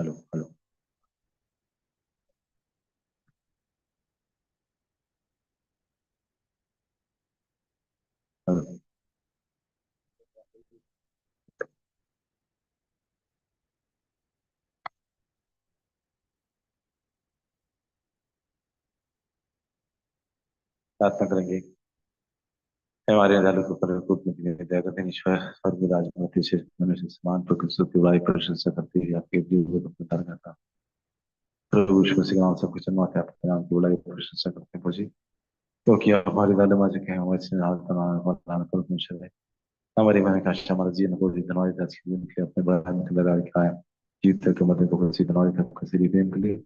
Hello hello hello. प्रार्थना करेंगे। हमारे अदालत को पर दया करते हैं ईश्वर। स्वर्ग राजमूर्ति से मनुष्य समान प्रकृति की बड़ाई प्रशंसा करती है आपके दिए हुए को प्रदान करता। प्रभु ईश्वर से नाम सब कुछ माते आपके नाम की बड़ाई प्रशंसा करते हैं जी। क्योंकि आप हमारे दाले माजे के हैं हमारे से हाल तनाव और दान कर मुझे हमारी मैंने कहा हमारा जीवन को धन्यवाद आज के दिन के अपने बड़ा में लगा रखा है। जीत तक के मध्य को किसी धन्यवाद तक किसी प्रेम के लिए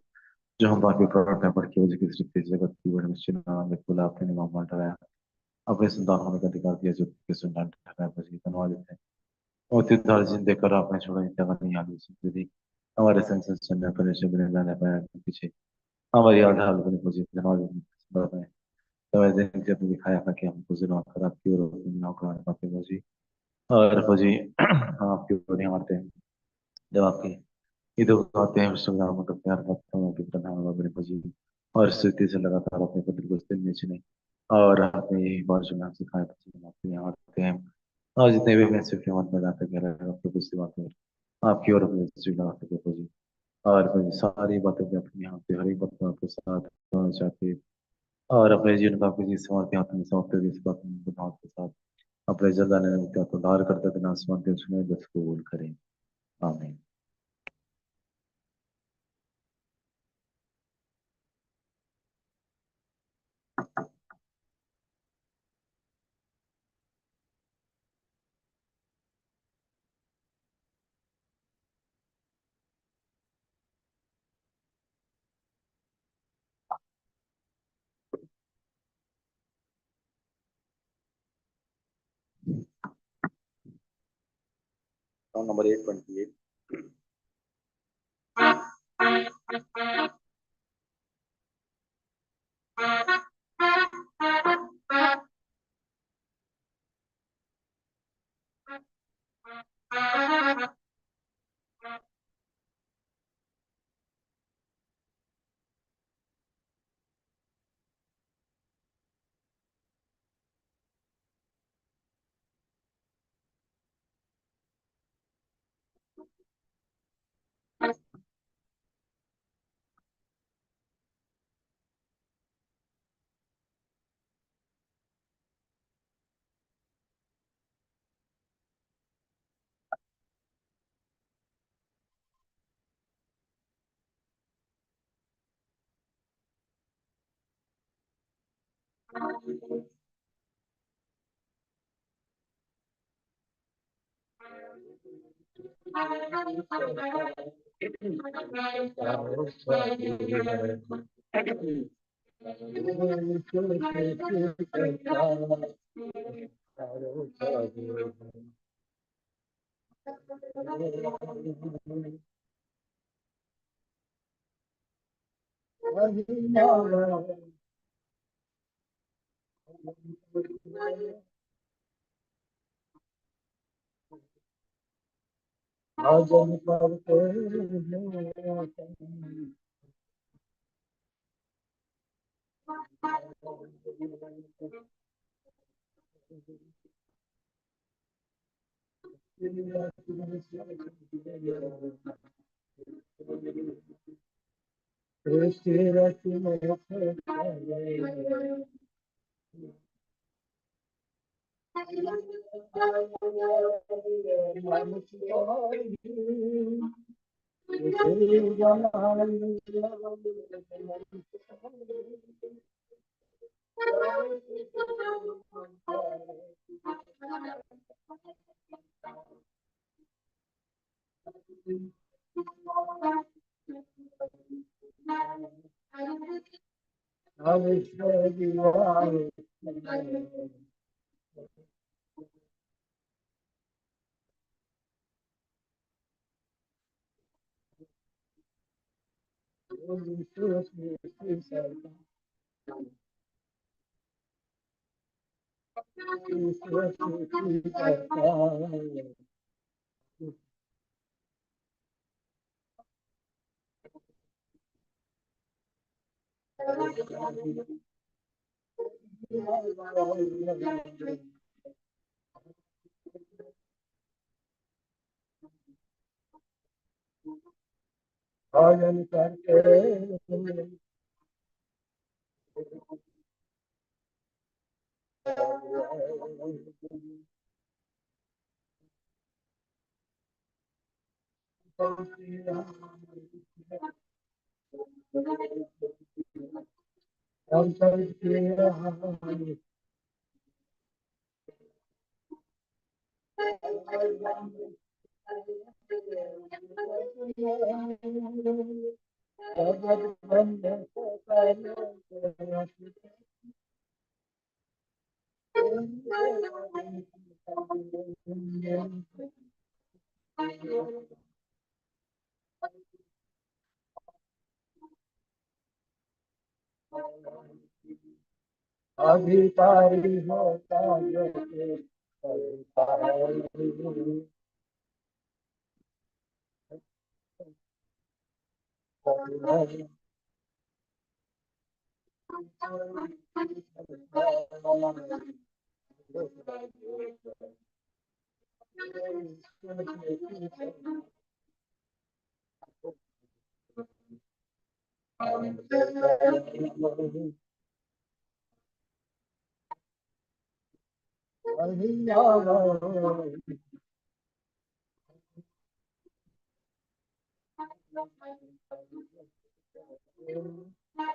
जो हम बाकी प्रोडक्ट है पढ़ के वजह की सृष्टि जगत की बड़े निश्चित नाम में खुला आपने नाम बांटा अपने संतान होने का अधिकार दिया जो कि संतान ठहराया बल्कि बनवा देते हैं और तीर्थार जिंदे कर आपने छोड़ा जगह नहीं आगे से यदि हमारे संसद सुनने पर ऐसे बने जाने पाया पीछे हमारी आधार बने मुझे धन्यवाद देते हैं तो वैसे जब दिखाया था कि हमको जुर्म खराब की और नाव का पाते मुझे और फौजी हम आपके ऊपर यहाँ आते हैं जब आपके इधर आते हैं विश्वनाम का प्यार करते हैं कि प्रधान बने फौजी और स्थिति से लगातार अपने पत्र को दिन में चुने और आपने यही बार चुनाव सिखाया था हम आपके यहाँ आते हैं और जितने भी मैसेज के मत में जाते कह रहे हैं आपको कुछ बात है आपकी और अपने स्ट्रीट लगा सके फौजी और फिर सारी बातें भी अपने यहाँ पे हर एक बात को आपके साथ होना चाहते हैं और अपने जीवन का किसी समाज के हाथ में सौंपते हुए इस बात में बुद्धिमान के साथ अपने जल्दाने का तो उद्धार करते बिना आसमान के सुने बस कबूल करें। आमीन। नंबर 828। भजन करके अधिकारी होता जैसे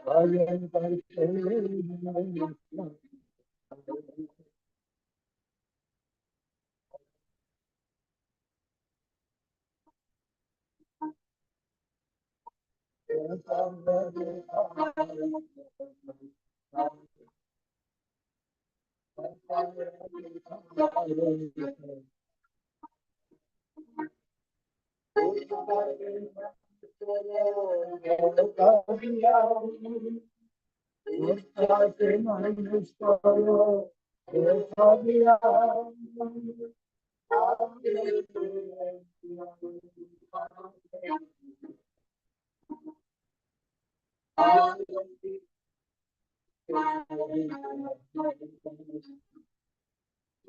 भजन करके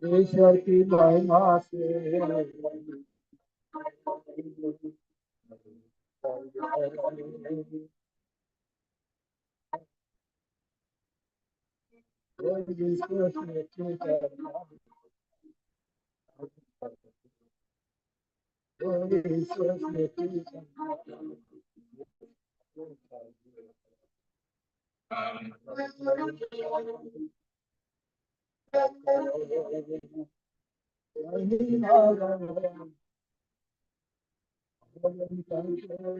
ईश्वर की महिमा से भजन करके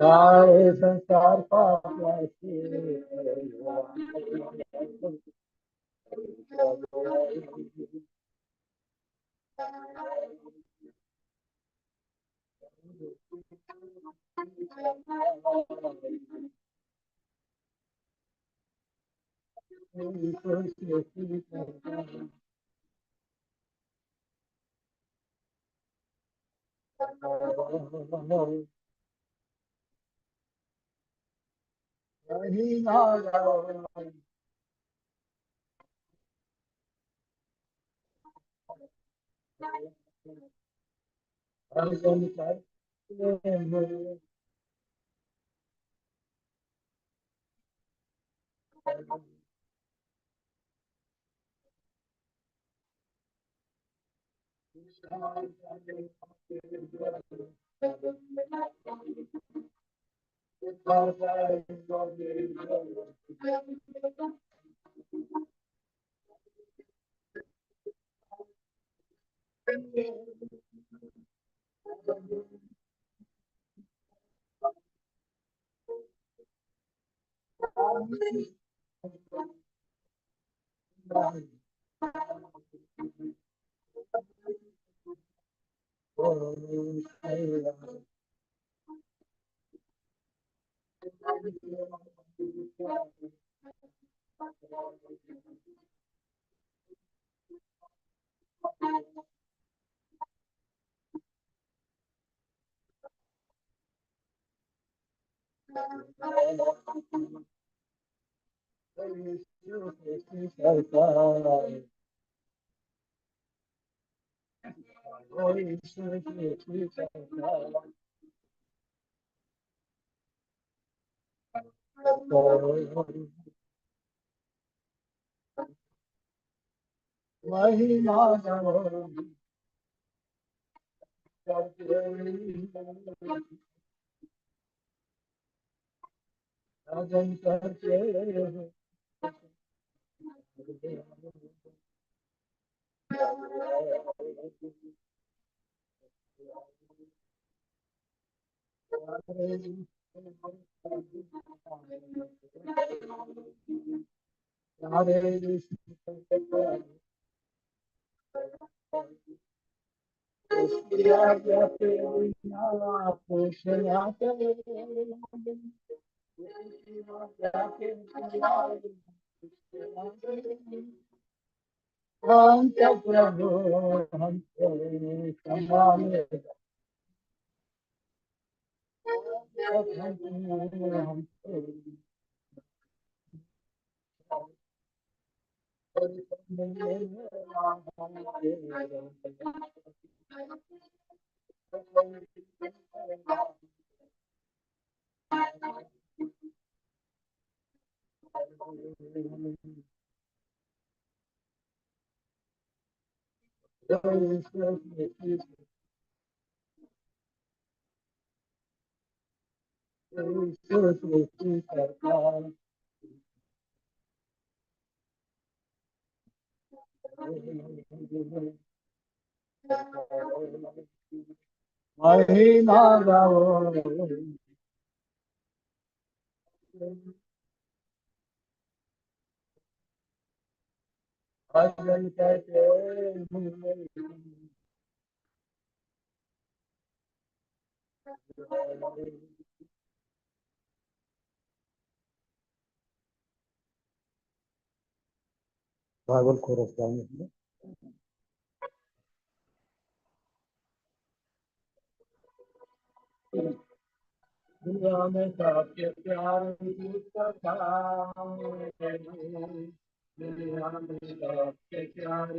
सारे संसार पाप महिमा राजन करके प्रभु हमको संभाले हमको महिमा गाओ भजन करके बाइबल को रख जाएंगे दुनिया में सबके प्यार दुनिया में सबके प्यार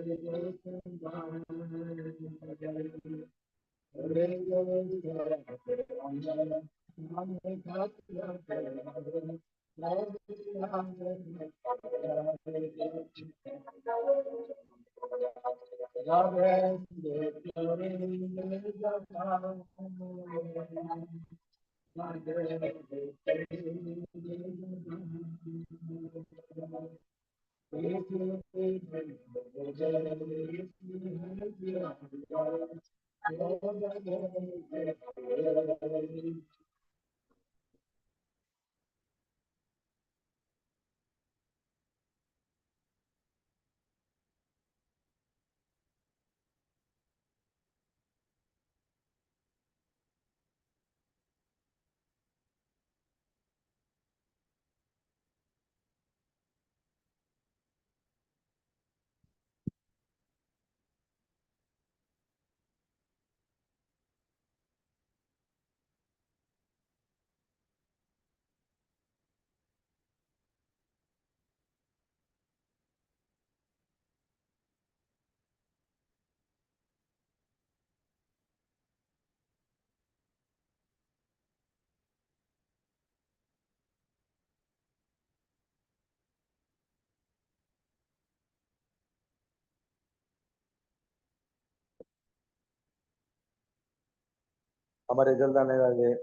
हमारे जल्द आने वाले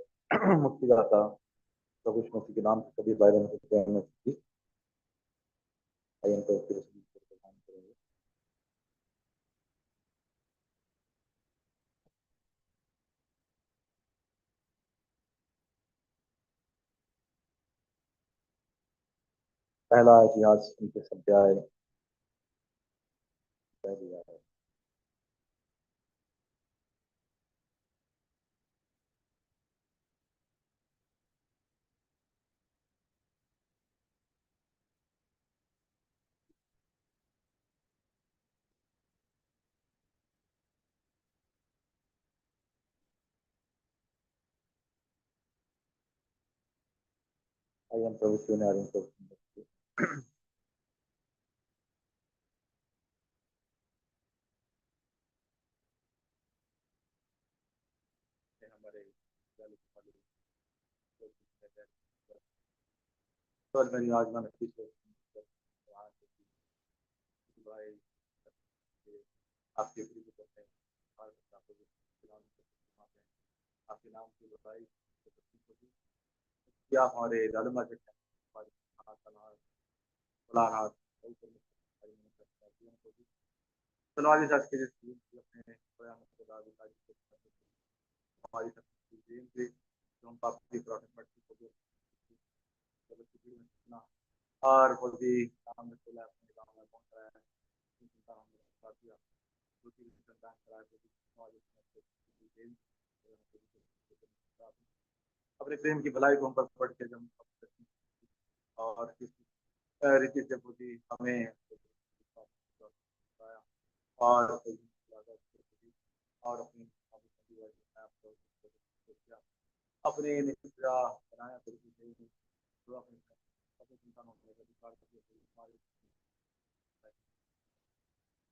मुक्तिदाता प्रभु यीशु मसीह के नाम से सभी भाई बहनों को प्यार में की आइए तो फिर काम करेंगे। पहला इतिहास उनके अध्याय पहली आयत। आइए हम प्रभु की नारियों को हमारे तो मेरी आजमान अच्छी से भाई आपके प्रिय करते हैं और आपके नाम की बुराई क्या हमारे जालिमा से चलो आज के अपने हमारी जो हम पाप की प्रार्थना करते हैं और खुदी काम में अपने गांव में पहुंच रहा है चिंता हमने बता दिया दूसरी संतान कराए अपने प्रेम की भलाई को हम पर पढ़ के जब और किस रीति से खुदी हमें और और अपने निद्रा बनाया जो अपने संतानों के अधिकार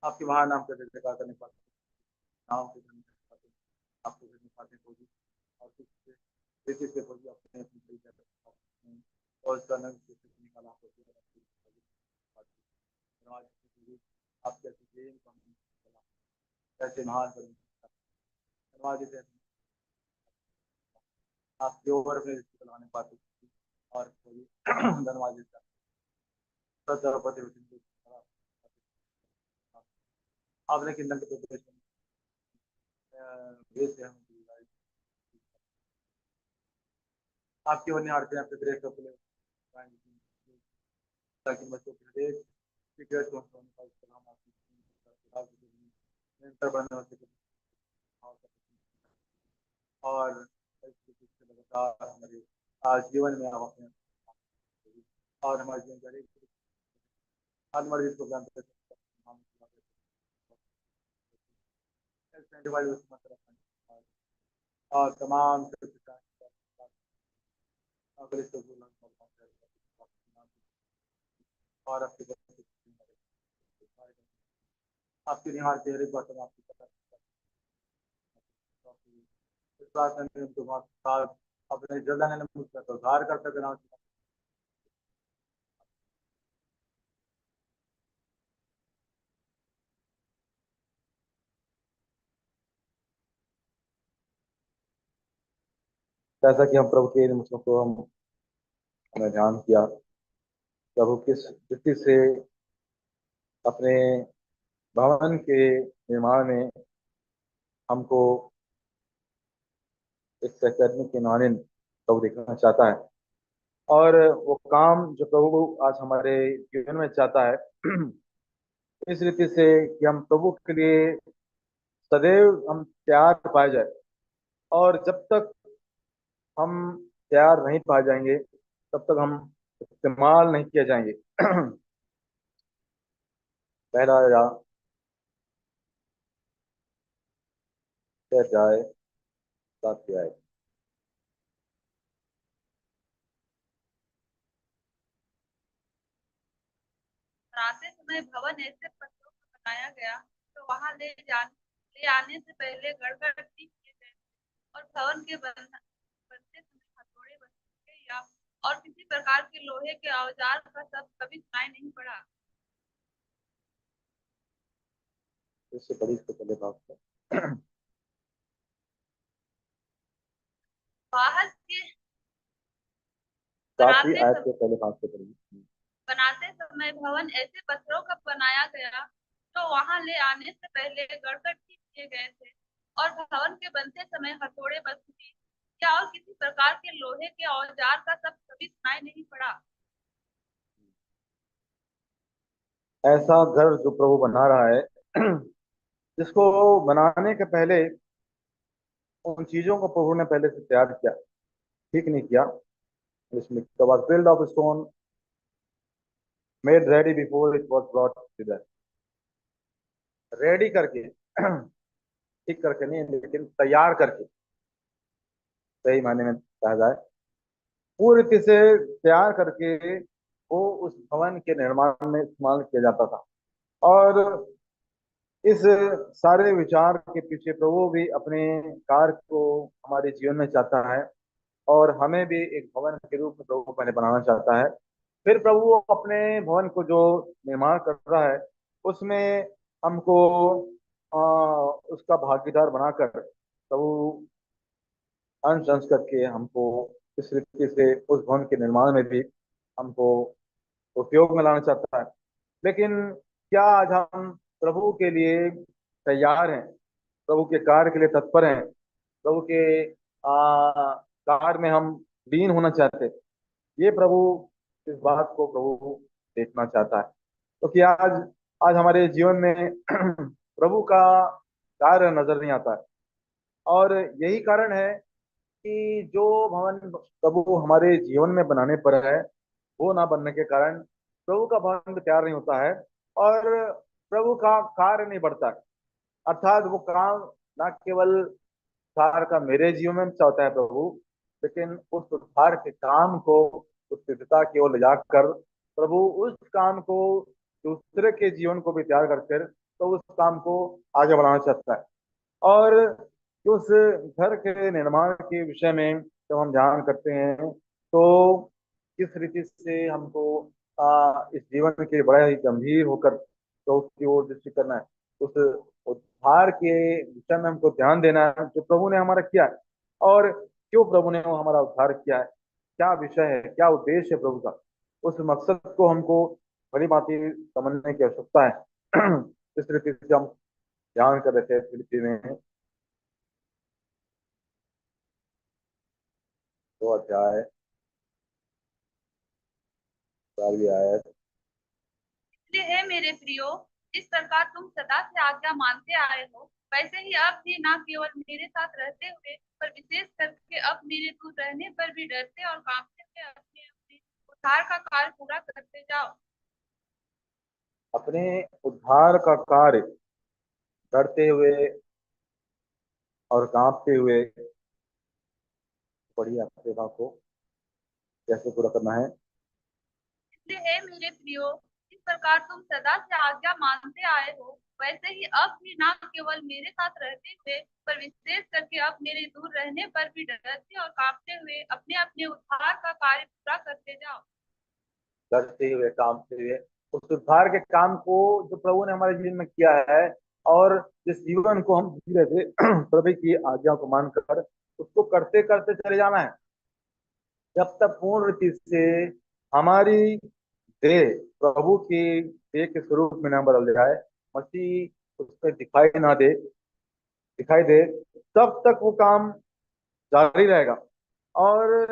आपके महान नाम का जयकार करने पाते नाम के आपको पाते और कुछ रीति से अपने और उसका नंग निकाला आप कैसे महान धन्यवाद आपके ओवर में बनाने पाते और धन्यवाद आपने किन आपकी अन्य आरती आपके ग्रेस ताकि बच्चों के निरंतर बनने और लगातार हमारे आज जीवन में आप अपने और हमारे जीवन हमारे इसको जानते और तमाम और आपकी निहार चेहरे पर अपने जल्द तो उद्धार कर सकना जैसा कि हम प्रभु के मुझको को हमें ध्यान किया प्रभु किस दृष्टि से अपने भवन के निर्माण में हमको एक सहकर्मी के नारे प्रभु देखना चाहता है और वो काम जो प्रभु आज हमारे जीवन में चाहता है इस रीति से कि हम प्रभु के लिए सदैव हम तैयार पाए जाए और जब तक हम तैयार नहीं पाए जाएंगे तब तक हम इस्तेमाल नहीं किए जाएंगे पहला जाए साथ आए बनाते समय भवन ऐसे पत्थरों का बनाया गया तो वहां ले आने से पहले गड़बड़ ठीक किए गए और भवन के बनते समय हथौड़े बंदूकें या और किसी प्रकार के लोहे के औजार का शब्द कभी सुनाई नहीं पड़ा। इससे बड़ी से पहले बात बाहर के 7वीं बनाते आयत समय के पहले भाग से पढ़िए। बनाते समय भवन ऐसे पत्थरों का बनाया गया जो वहां ले आने से पहले गड़गड़ ठीक किए गए थे, और भवन के बनते समय हथौड़े बंसुरी या और किसी प्रकार के लोहे के औजार का शब्द कभी सुनाई नहीं पड़ा। ऐसा घर जो प्रभु बना रहा है, जिसको बनाने के पहले उन चीजों को प्रभु ने पहले से तैयार किया, ठीक नहीं किया। इसमें was build of stone made ready before it was brought here. Ready करके ठीक करके नहीं, लेकिन तैयार करके, सही मायने में कहा जाए, पूरी तरह से तैयार करके वो उस भवन के निर्माण में इस्तेमाल किया जाता था। और इस सारे विचार के पीछे प्रभु भी अपने कार्य को हमारे जीवन में चाहता है, और हमें भी एक भवन के रूप में प्रभु पहले बनाना चाहता है। फिर प्रभु अपने भवन को जो निर्माण कर रहा है, उसमें हमको उसका भागीदार बनाकर प्रभु अंश अंश करके हमको इस तरीके से उस भवन के निर्माण में भी हमको उपयोग में लाना चाहता है। लेकिन क्या आज हम प्रभु के लिए तैयार हैं? प्रभु के कार्य के लिए तत्पर हैं? प्रभु के कार्य में हम लीन होना चाहते हैं? ये प्रभु, इस बात को प्रभु देखना चाहता है। क्योंकि आज आज हमारे जीवन में प्रभु का कार्य नजर नहीं आता है। और यही कारण है कि जो भवन प्रभु हमारे जीवन में बनाने पर है, वो ना बनने के कारण प्रभु का भवन भी तैयार नहीं होता है, और प्रभु का कार्य नहीं बढ़ता है। अर्थात वो काम ना केवल उद्धार का मेरे जीवन में चाहता है प्रभु, लेकिन उस उद्धार के काम को उस सिद्धता की ओर ले जाकर प्रभु उस काम को दूसरे के जीवन को भी तैयार करकर तो उस काम को आगे बढ़ाना चाहता है। और उस घर के निर्माण के विषय में जब हम ध्यान करते हैं, तो किस रीति से हमको इस जीवन के बड़ा ही गंभीर होकर तो उसकी ओर दृष्टि करना है। उस उद्धार के विषय में हमको ध्यान देना है जो प्रभु ने हमारा किया है, और क्यों प्रभु ने वो हमारा उद्धार किया है, क्या विषय है, क्या उद्देश्य है प्रभु का। उस मकसद को हमको बड़ी बातें समझने की आवश्यकता है। इस तरीके से हम ध्यान कर रहे थे फिलिपी में 2 अध्याय 4वीं आयत। इसलिए हे मेरे प्रियो, जिस प्रकार तुम सदा से आज्ञा मानते आए हो, वैसे ही अब भी न केवल मेरे साथ रहते हुए, पर विशेष करके अब मेरे दूर रहने पर भी डरते और कांपते हुए अपने अपने उद्धार का कार्य पूरा करते जाओ। अपने उद्धार का कार्य करते हुए और कांपते हुए, बढ़िया सेवा को कैसे पूरा करना है। इसलिए हे मेरे प्रियो, जिस प्रकार तुम सदा से आज्ञा मानते आए हो, वैसे ही अब भी न केवल मेरे साथ रहते हुए, पर विशेष करके अब मेरे दूर रहने पर भी डरते और कांपते हुए अपने अपने उद्धार का कार्य पूरा करते जाओ। करते हुए कामते हुए उस उद्धार के काम को जो प्रभु ने हमारे जीवन में किया है, और जिस जीवन को हम जी रहे थे प्रभु की आज्ञा को मानकर उसको करते करते चले जाना है, जब तक पूर्ण रीति से हमारी देह प्रभु की देह के स्वरूप में न बदल जाए, मसीह उस पर दिखाई दे, तब तक वो काम जारी रहेगा। और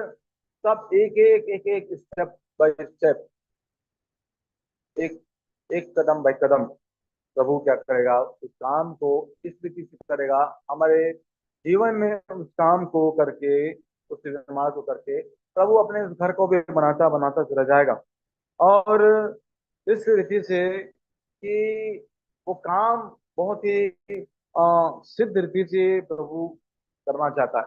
तब एक एक स्टेप बाय स्टेप, एक एक कदम बाय कदम प्रभु क्या करेगा, उस काम को इस रीति से करेगा हमारे जीवन में। उस काम को करके, उस निर्माण को करके प्रभु अपने उस घर को भी बनाता बनाता चला जाएगा। और इस रीति से कि वो काम बहुत ही सिद्ध रीति से प्रभु करना चाहता है।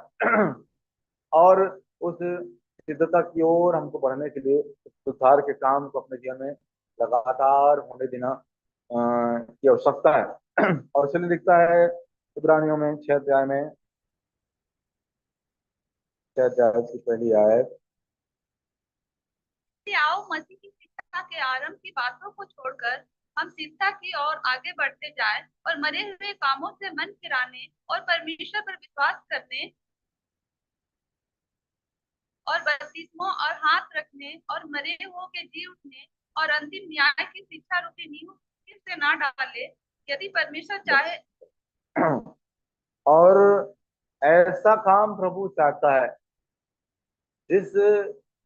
और उस सिद्धता की ओर हमको बढ़ने के लिए सुधार के काम को अपने जीवन में लगातार होने देना की आवश्यकता है। और इसलिए लिखता है इब्रानियों में 6 अध्याय में 6 अध्याय की पहली आयत। आओ मसीह की शिक्षा के आरंभ की बातों को छोड़कर हम शिक्षा की ओर आगे बढ़ते जाएं और मरे हुए कामों से मन फिराने और परमेश्वर पर विश्वास करने और बपतिस्मों और हाथ रखने और मरे हुओं के जी उठने और अंतिम न्याय की शिक्षा रूपी नींव फिर से ना डाले, यदि परमेश्वर चाहे। और ऐसा काम प्रभु चाहता है, जिस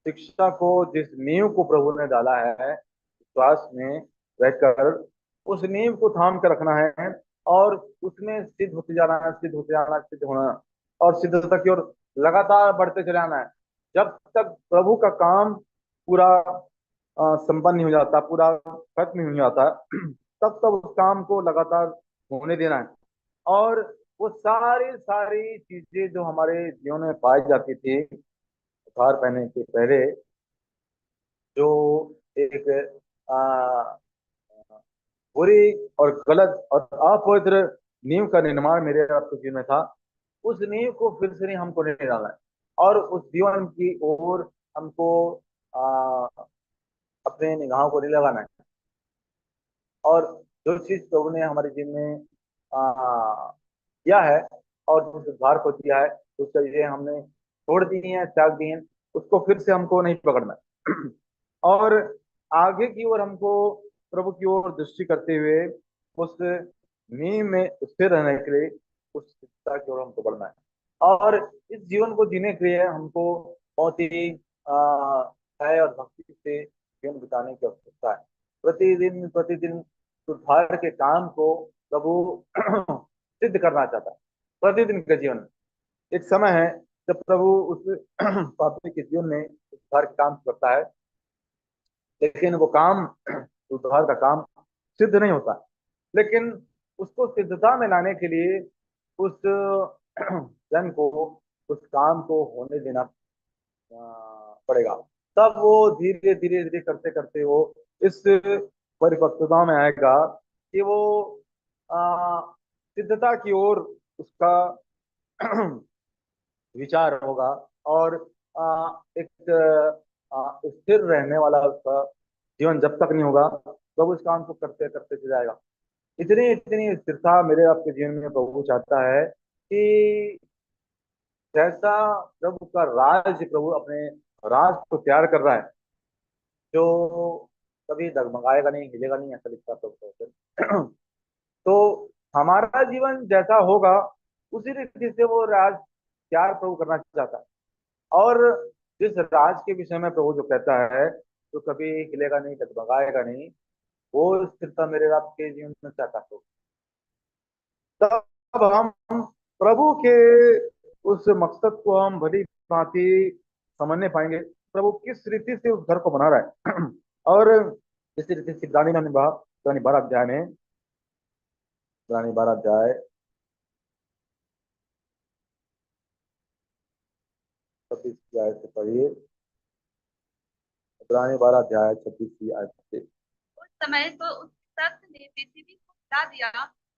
शिक्षा को, जिस नींव को प्रभु ने डाला है विश्वास में रहकर, उस नींव को थाम कर रखना है और उसमें सिद्ध होते जाना है, सिद्ध होते जाना, सिद्ध होना और सिद्धता की ओर लगातार बढ़ते चले जाना है। जब तक प्रभु का काम पूरा संपन्न नहीं हो जाता, पूरा खत्म नहीं हो जाता, तब तक उस काम को लगातार होने देना है। और वो सारी सारी चीजें जो हमारे जीवन में पाई जाती थी उद्धार पाने के पहले, जो एक आ, बुरी और गलत और अपवित्र नींव का निर्माण मेरे आपके जीवन में था, उस नींव को फिर से नहीं हमको नहीं डालना है और उस जीवन की ओर हमको आ, अपने निगाहों को नहीं लगाना है। और जो चीज प्रभु ने हमारे जीवन में किया है और जिस उद्धार को दिया है, उस चीजें हमने छोड़ दी हैं, त्याग दी हैं, उसको फिर से हमको नहीं पकड़ना है। और आगे की ओर हमको प्रभु की ओर दृष्टि करते हुए उस नींव में स्थिर रहने के लिए उस शिक्षा की ओर हमको बढ़ना है। और इस जीवन को जीने के लिए हमको बहुत ही भय और भक्ति से जीवन बिताने की आवश्यकता है। प्रतिदिन प्रतिदिन उद्धार के काम को प्रभु सिद्ध करना चाहता है प्रतिदिन के जीवन में। एक समय है जब प्रभु उस पापी के जीवन में उद्धार का काम करता है, लेकिन वो काम, उद्धार का काम सिद्ध नहीं होता। लेकिन उसको सिद्धता में लाने के लिए उस जन को, उस काम को होने देना पड़ेगा। तब वो धीरे धीरे धीरे करते करते वो इस परिपक्वता में आएगा कि वो सिद्धता की ओर उसका विचार होगा और एक स्थिर रहने वाला उसका जीवन जब तक नहीं होगा तब उस काम को करते करते चला जाएगा। इतनी इतनी स्थिरता मेरे आपके जीवन में प्रभु चाहता है कि जैसा प्रभु का राज, प्रभु अपने राज को तैयार कर रहा है जो कभी डगमगाएगा नहीं, हिलेगा नहीं, ऐसा लिखता है प्रभु। तो हमारा जीवन जैसा होगा उसी रीति से वो राज तैयार प्रभु करना चाहता है। और जिस राज के विषय में प्रभु जो कहता है तो कभी हिलेगा नहीं, डगमगाएगा नहीं, वो स्थिरता मेरे आपके जीवन में चाहता है। तब हम प्रभु के उस मकसद को हम भली भांति समझने पाएंगे, प्रभु किस रीति से उस घर को बना रहा है। और जिस रीति से इब्रानी में इब्रानी 12 अध्याय में, इब्रानी 12 अध्याय 26 आयत से पढ़िए। इब्रानी 12 अध्याय 26 आयत से। उस समय तो उस सत्य ने पृथ्वी को हिला दिया,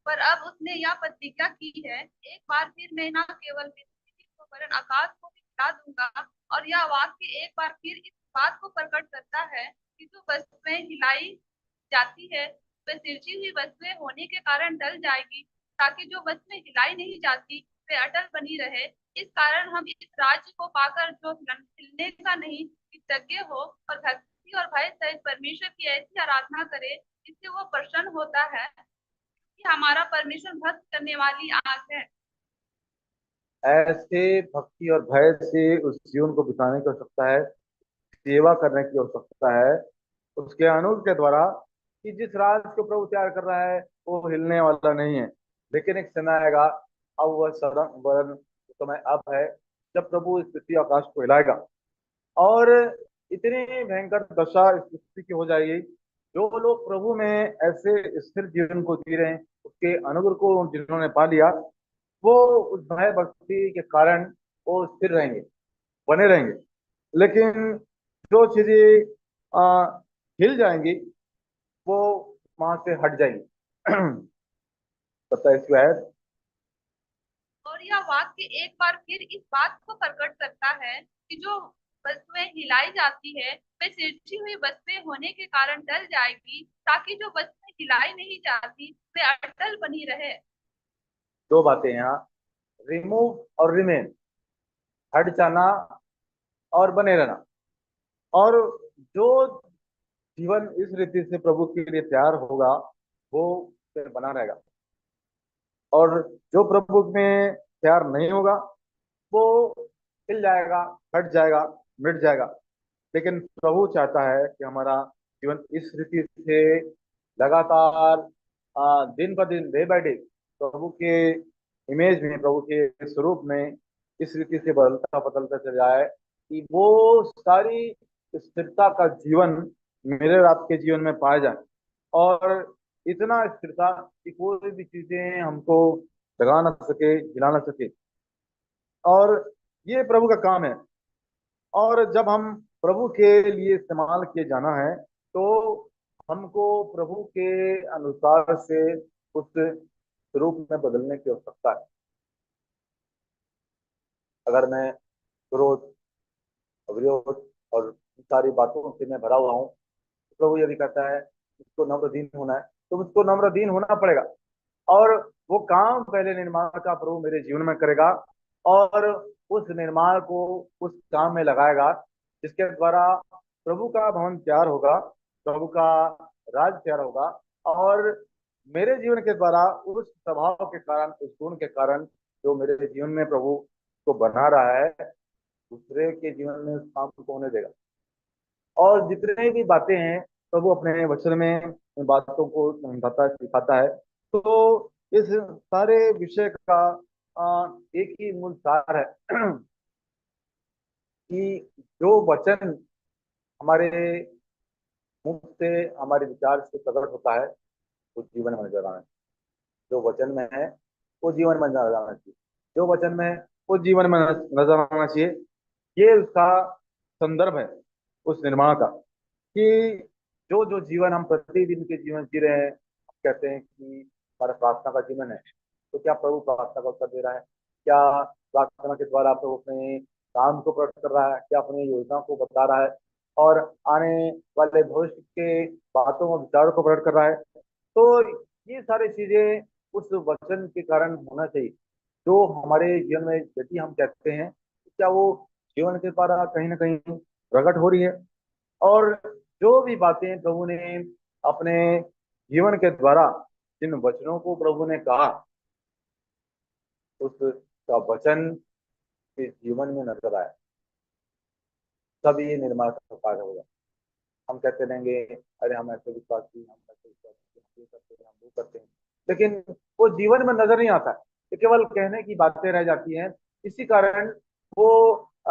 पर अब उसने यह प्रतिज्ञा की है, एक बार फिर मैं न केवल पृथ्वी को वरन आकाश को भी हिला दूंगा। और यह वाक्य एक बार फिर इस बात को प्रकट करता है कि जो वस्तुएं हिलाई जाती है वे सिरजी हुई वस्तुएं होने के कारण टल जाएगी, ताकि जो वस्तुएं हिलाई नहीं जाती वे अटल बनी रहे। इस कारण हम इस राज्य को पाकर जो हिलने का नहीं, कृतज्ञ हो और भक्ति और भय सहित परमेश्वर की ऐसी आराधना करे जिससे वो प्रसन्न होता है, कि हमारा परमेश्वर भक्त करने वाली आंख है। ऐसे भक्ति और भय से उस जीवन को बिताने की आवश्यकता है, सेवा करने की आवश्यकता है उसके अनुग्रह के द्वारा, कि जिस राज को प्रभु तैयार कर रहा है वो हिलने वाला नहीं है। लेकिन एक समय आएगा, अब वह समय अब है जब प्रभु इस पृथ्वी आकाश को हिलाएगा और इतनी भयंकर दशा इस पृथ्वी की हो जाएगी। जो लोग प्रभु में ऐसे स्थिर जीवन को जी रहे हैं, उसके अनुग्रह को जिन्होंने पा लिया, वो उस भय भक्ति के कारण वो स्थिर रहेंगे, बने रहेंगे। लेकिन जो चीजें हिल जाएंगी वो वहां से हट जाएंगी। 27 आयत। और यह वाक्य एक बार फिर इस बात को प्रकट करता है कि जो वस्तुएं हिलाई जाती है वे सिरजी हुई वस्तुएं होने के कारण टल जाएगी, ताकि जो वस्तुएं हिलाई नहीं जाती वे अटल बनी रहे। दो बातें यहाँ, रिमूव और रिमेन, हट जाना और बने रहना। और जो जीवन इस रीति से प्रभु के लिए तैयार होगा वो फिर बना रहेगा, और जो प्रभु में तैयार नहीं होगा वो हिल जाएगा, हट जाएगा, मिट जाएगा। लेकिन प्रभु चाहता है कि हमारा जीवन इस रीति से लगातार दिन ब दिन, डे बाय डे, प्रभु के इमेज में, प्रभु के स्वरूप में इस रीति से बदलता बदलता चल जाए कि वो सारी स्थिरता का जीवन मेरे और आपके जीवन में पाया जाए। और इतना स्थिरता कि कोई भी चीजें हमको जगा ना सके, हिला ना सके। और ये प्रभु का काम है। और जब हम प्रभु के लिए इस्तेमाल किए जाना है तो हमको प्रभु के अनुसार से उस रूप में बदलने की आवश्यकता है। अगर मैं क्रोध, अविरोध और इन सारी बातों से मैं भरा हुआ हूँ तो प्रभु यदि कहता है मुझको नम्रदीन होना है तो मुझको नम्रदीन होना पड़ेगा। और वो काम पहले निर्माण का प्रभु मेरे जीवन में करेगा और उस निर्माण को उस काम में लगाएगा जिसके द्वारा प्रभु का भवन तैयार होगा, प्रभु का राज तैयार होगा। और मेरे जीवन के द्वारा उस स्वभाव के कारण, उस गुण के कारण जो मेरे जीवन में प्रभु को बना रहा है, दूसरे के जीवन में उस काम को होने देगा। और जितने भी बातें हैं प्रभु अपने वचन में इन बातों को समझाता है, सिखाता है। तो इस सारे विषय का एक ही मूल सार है कि जो वचन हमारे मुख से, हमारे विचार से प्रकट होता है वो जीवन में नजर आना चाहिए। जो वचन में है वो जीवन में नजर आना चाहिए। जो वचन में है वो जीवन में नजर आना चाहिए। ये उसका संदर्भ है उस निर्माण का, कि जो जो जीवन हम प्रतिदिन के जीवन जी रहे हैं, हम कहते हैं कि हमारा प्रार्थना का जीवन है, तो क्या प्रभु प्रार्थना का उत्तर दे रहा है? क्या प्रार्थना के द्वारा प्रभु अपने काम को प्रकट कर रहा है? क्या अपनी योजना को बता रहा है और आने वाले भविष्य के बातों और विचारों को प्रकट कर रहा है? तो ये सारी चीजें उस वचन के कारण होना चाहिए जो हमारे जीवन में यदि हम कहते हैं, तो क्या वो जीवन के द्वारा कहीं ना कहीं प्रकट हो रही है। और जो भी बातें प्रभु ने अपने जीवन के द्वारा, जिन वचनों को प्रभु ने कहा, उसका वचन के जीवन में नजर आया, तब ये निर्माण का कार्य होगा। हम कहते रहेंगे अरे हम ऐसे विश्वासी, हम ऐसे विश्वासी, हम ये करते हैं, हम वो करते हैं, लेकिन वो जीवन में नजर नहीं आता है। ये केवल कहने की बातें रह जाती हैं। इसी कारण वो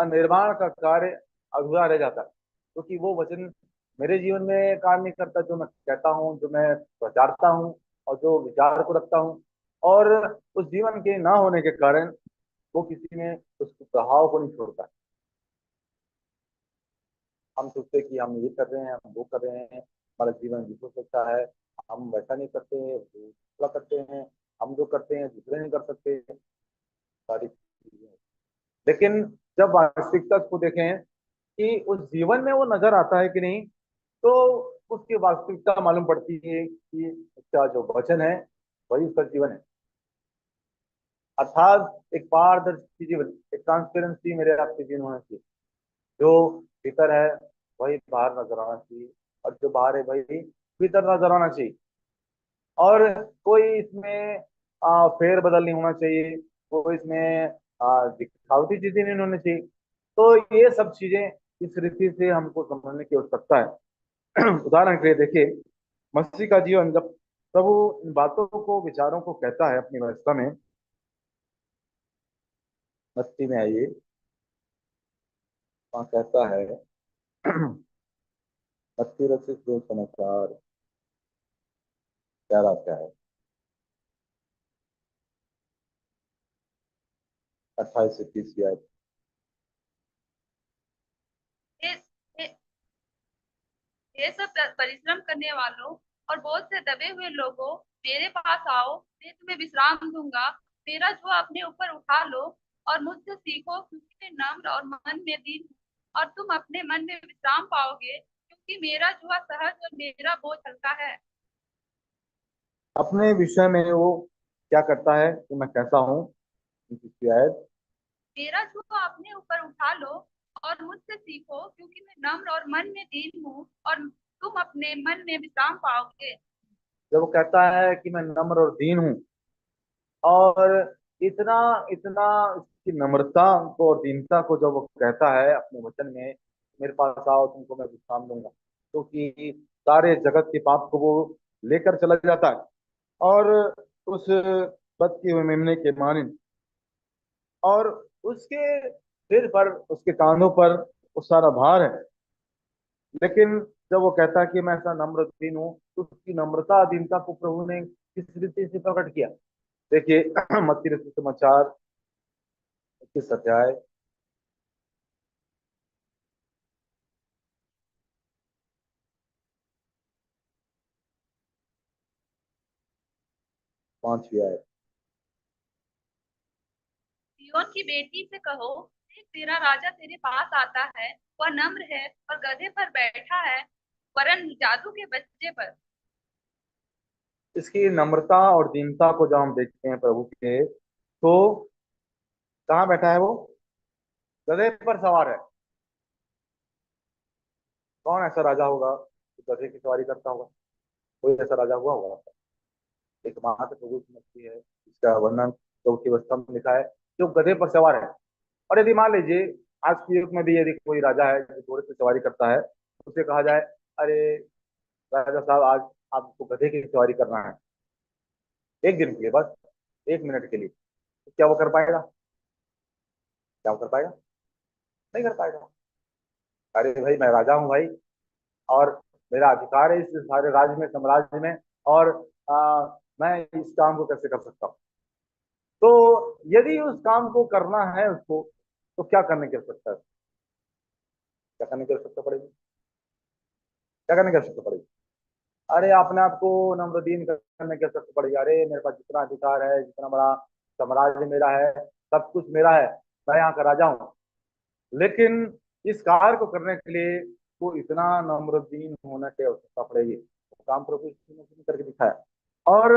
निर्माण का कार्य अधूरा रह जाता है, क्योंकि वो वचन मेरे जीवन में कार्य नहीं करता जो मैं कहता हूँ, जो मैं प्रचारता हूँ और जो विचार को रखता हूँ। और उस जीवन के ना होने के कारण वो किसी में उस प्रभाव को नहीं छोड़ता। हम सोचते कि हम ये कर रहे हैं, हम वो कर रहे हैं, हमारा जीवन दूसरों से अच्छा है, हम वैसा नहीं करते, दूसरा करते हैं, हम जो करते हैं दूसरे नहीं कर सकते, सारी चीजें। लेकिन जब वास्तविकता को देखें कि उस जीवन में वो नजर आता है कि नहीं, तो उसकी वास्तविकता मालूम पड़ती है कि उसका जो वचन है वही उसका जीवन है। अर्थात एक पारदर्शी जीवन, एक ट्रांसपेरेंसी मेरे आपके जीवन होना चाहिए। जो भीतर है वही बाहर नजर आना चाहिए और जो बाहर है वही भीतर नजर आना चाहिए। और कोई इसमें फेर बदल नहीं होना चाहिए, कोई इसमें दिखावटी चीजें नहीं होनी चाहिए। तो ये सब चीजें इस रीति से हमको समझने की आवश्यकता है। उदाहरण के लिए देखिए, मसीह का जीवन जब प्रभु इन बातों को, विचारों को कहता है अपनी व्यवस्था में, मस्ती में आइए, वहाँ कहता है मत्ती रचित दो समाचार 11 क्या है, 28 से 30 की आयत। हे हे हे सब परिश्रम करने वालों और बोझ से दबे हुए लोगों, मेरे पास आओ, मैं तुम्हें विश्राम दूंगा। मेरा जुआ अपने ऊपर उठा लो और मुझसे सीखो, क्योंकि मैं नम्र और मन में दीन हूँ, और तुम अपने मन में विश्राम पाओगे, क्योंकि मेरा जुआ सहज और मेरा बोझ हल्का है। अपने विषय में वो क्या करता है कि मैं कैसा हूँ, इसकी आयत। मेरा जुआ अपने ऊपर उठा लो और मुझसे सीखो, क्योंकि मैं नम्र और मन में दीन हूँ, और तुम अपने मन में विश्राम पाओगे। जब वो कहता है कि मैं नम्र और दीन हूँ, और इतना इतना इसकी नम्रता को और दीनता को जब वो कहता है अपने वचन में, मेरे पास आओ तुमको मैं विश्राम दूंगा, क्योंकि सारे जगत के पाप को वो लेकर चला जाता है। और उस बद की हुई मेमने के मानिन, और उसके सिर पर, उसके कांधों पर वो सारा भार है। लेकिन जब वो कहता है कि मैं ऐसा नम्र दीन हूँ, तो उसकी नम्रता दीनता को प्रभु ने किस रीति से प्रकट किया। देखिए मत्ती रचित समाचार 21 अध्याय 5वीं आयत। सिय्योन की बेटी से कहो, देख तेरा राजा तेरे पास आता है, वह नम्र है और गधे पर बैठा है, वरन जादू के बच्चे पर। इसकी नम्रता और दीनता को जब हम देखते हैं प्रभु के, तो कहाँ बैठा है वो? गधे पर सवार है। कौन ऐसा राजा होगा जो गधे की सवारी करता होगा? कोई ऐसा राजा हुआ होगा? एकमात्र प्रभु की मछली है, इसका वर्णन प्रभु की अवस्था में लिखा है, जो गधे पर सवार है। और यदि मान लीजिए आज के युग में भी यदि कोई राजा है जो घोड़े पर सवारी करता है, तो उसे कहा जाए, अरे राजा साहब आज आपको गधे की सवारी करना है, एक दिन के लिए बस, 1 मिनट के लिए, तो क्या वो कर पाएगा? क्या वो कर पाएगा? नहीं कर पाएगा। अरे भाई मैं राजा हूँ भाई, और मेरा अधिकार है इस सारे राज्य में, साम्राज्य में, और मैं इस काम को कैसे कर सकता हूँ? तो यदि उस काम को करना है उसको, तो क्या करने की आवश्यकता है? क्या करने की आवश्यकता पड़ेगी? क्या करने की आवश्यकता पड़ेगी? अरे अपने आप को नम्रदीन करने की आवश्यकता पड़ेगी। अरे मेरे पास जितना अधिकार है, जितना बड़ा साम्राज्य मेरा है, सब कुछ मेरा है, मैं यहाँ का राजा हूँ। लेकिन इस कार्य को करने के लिए वो इतना नम्रदीन होने की आवश्यकता पड़ेगी। तो काम प्रभु यीशु मसीह ने करके दिखाया। और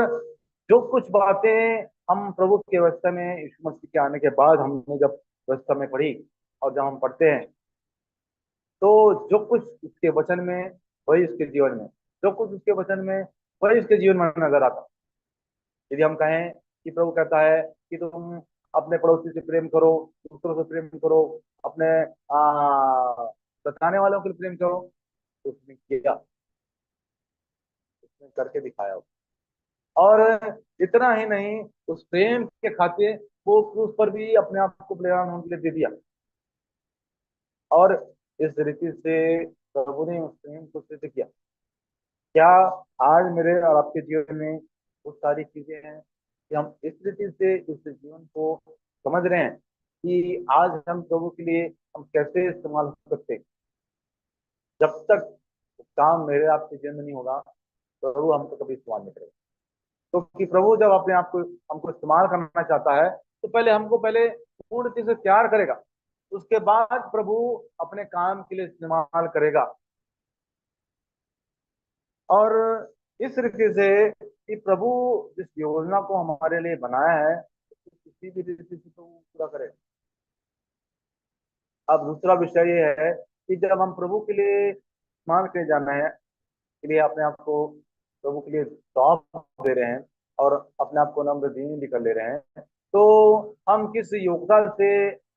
जो कुछ बातें हम प्रभु की व्यवस्था में यीशु मसीह के आने के बाद हमने जब व्यवस्था में पढ़ी, और जब हम पढ़ते हैं, तो जो कुछ उसके वचन में वही उसके जीवन में, जो कुछ उसके वचन में वही उसके जीवन में नजर आता। यदि हम कहें कि प्रभु कहता है कि तुम अपने पड़ोसी से प्रेम करो, दूसरों से प्रेम करो, अपने सताने वालों के लिए प्रेम करो, तो उसने किया, उसने करके दिखाया। और इतना ही नहीं, उस प्रेम के खातिर वो क्रूस पर भी अपने आप को बलिदान होने के लिए दे दिया। और इस रीति से प्रभु ने उस प्रेम को सिद्ध किया। क्या आज मेरे और आपके जीवन में वो सारी चीजें हैं कि हम इस रीति से इस जीवन को समझ रहे हैं कि आज हम प्रभु के लिए हम कैसे इस्तेमाल कर सकते हैं? जब तक काम मेरे आपके जीवन में नहीं होगा, प्रभु हमको कभी इस्तेमाल नहीं करेगा। क्योंकि प्रभु जब अपने आप को हमको इस्तेमाल करना चाहता है, तो पहले हमको पहले पूर्ण रीति से तैयार करेगा, उसके बाद प्रभु अपने काम के लिए इस्तेमाल करेगा। और इस रीति से कि प्रभु जिस योजना को हमारे लिए बनाया है, किसी भी रीति से तो वो पूरा करे। अब दूसरा विषय ये है कि जब हम प्रभु के लिए मान के जाना है, के लिए अपने आप को प्रभु के लिए सौंप दे रहे हैं, और अपने आप को नम्र दीन भी कर ले रहे हैं, तो हम किस योग्यता से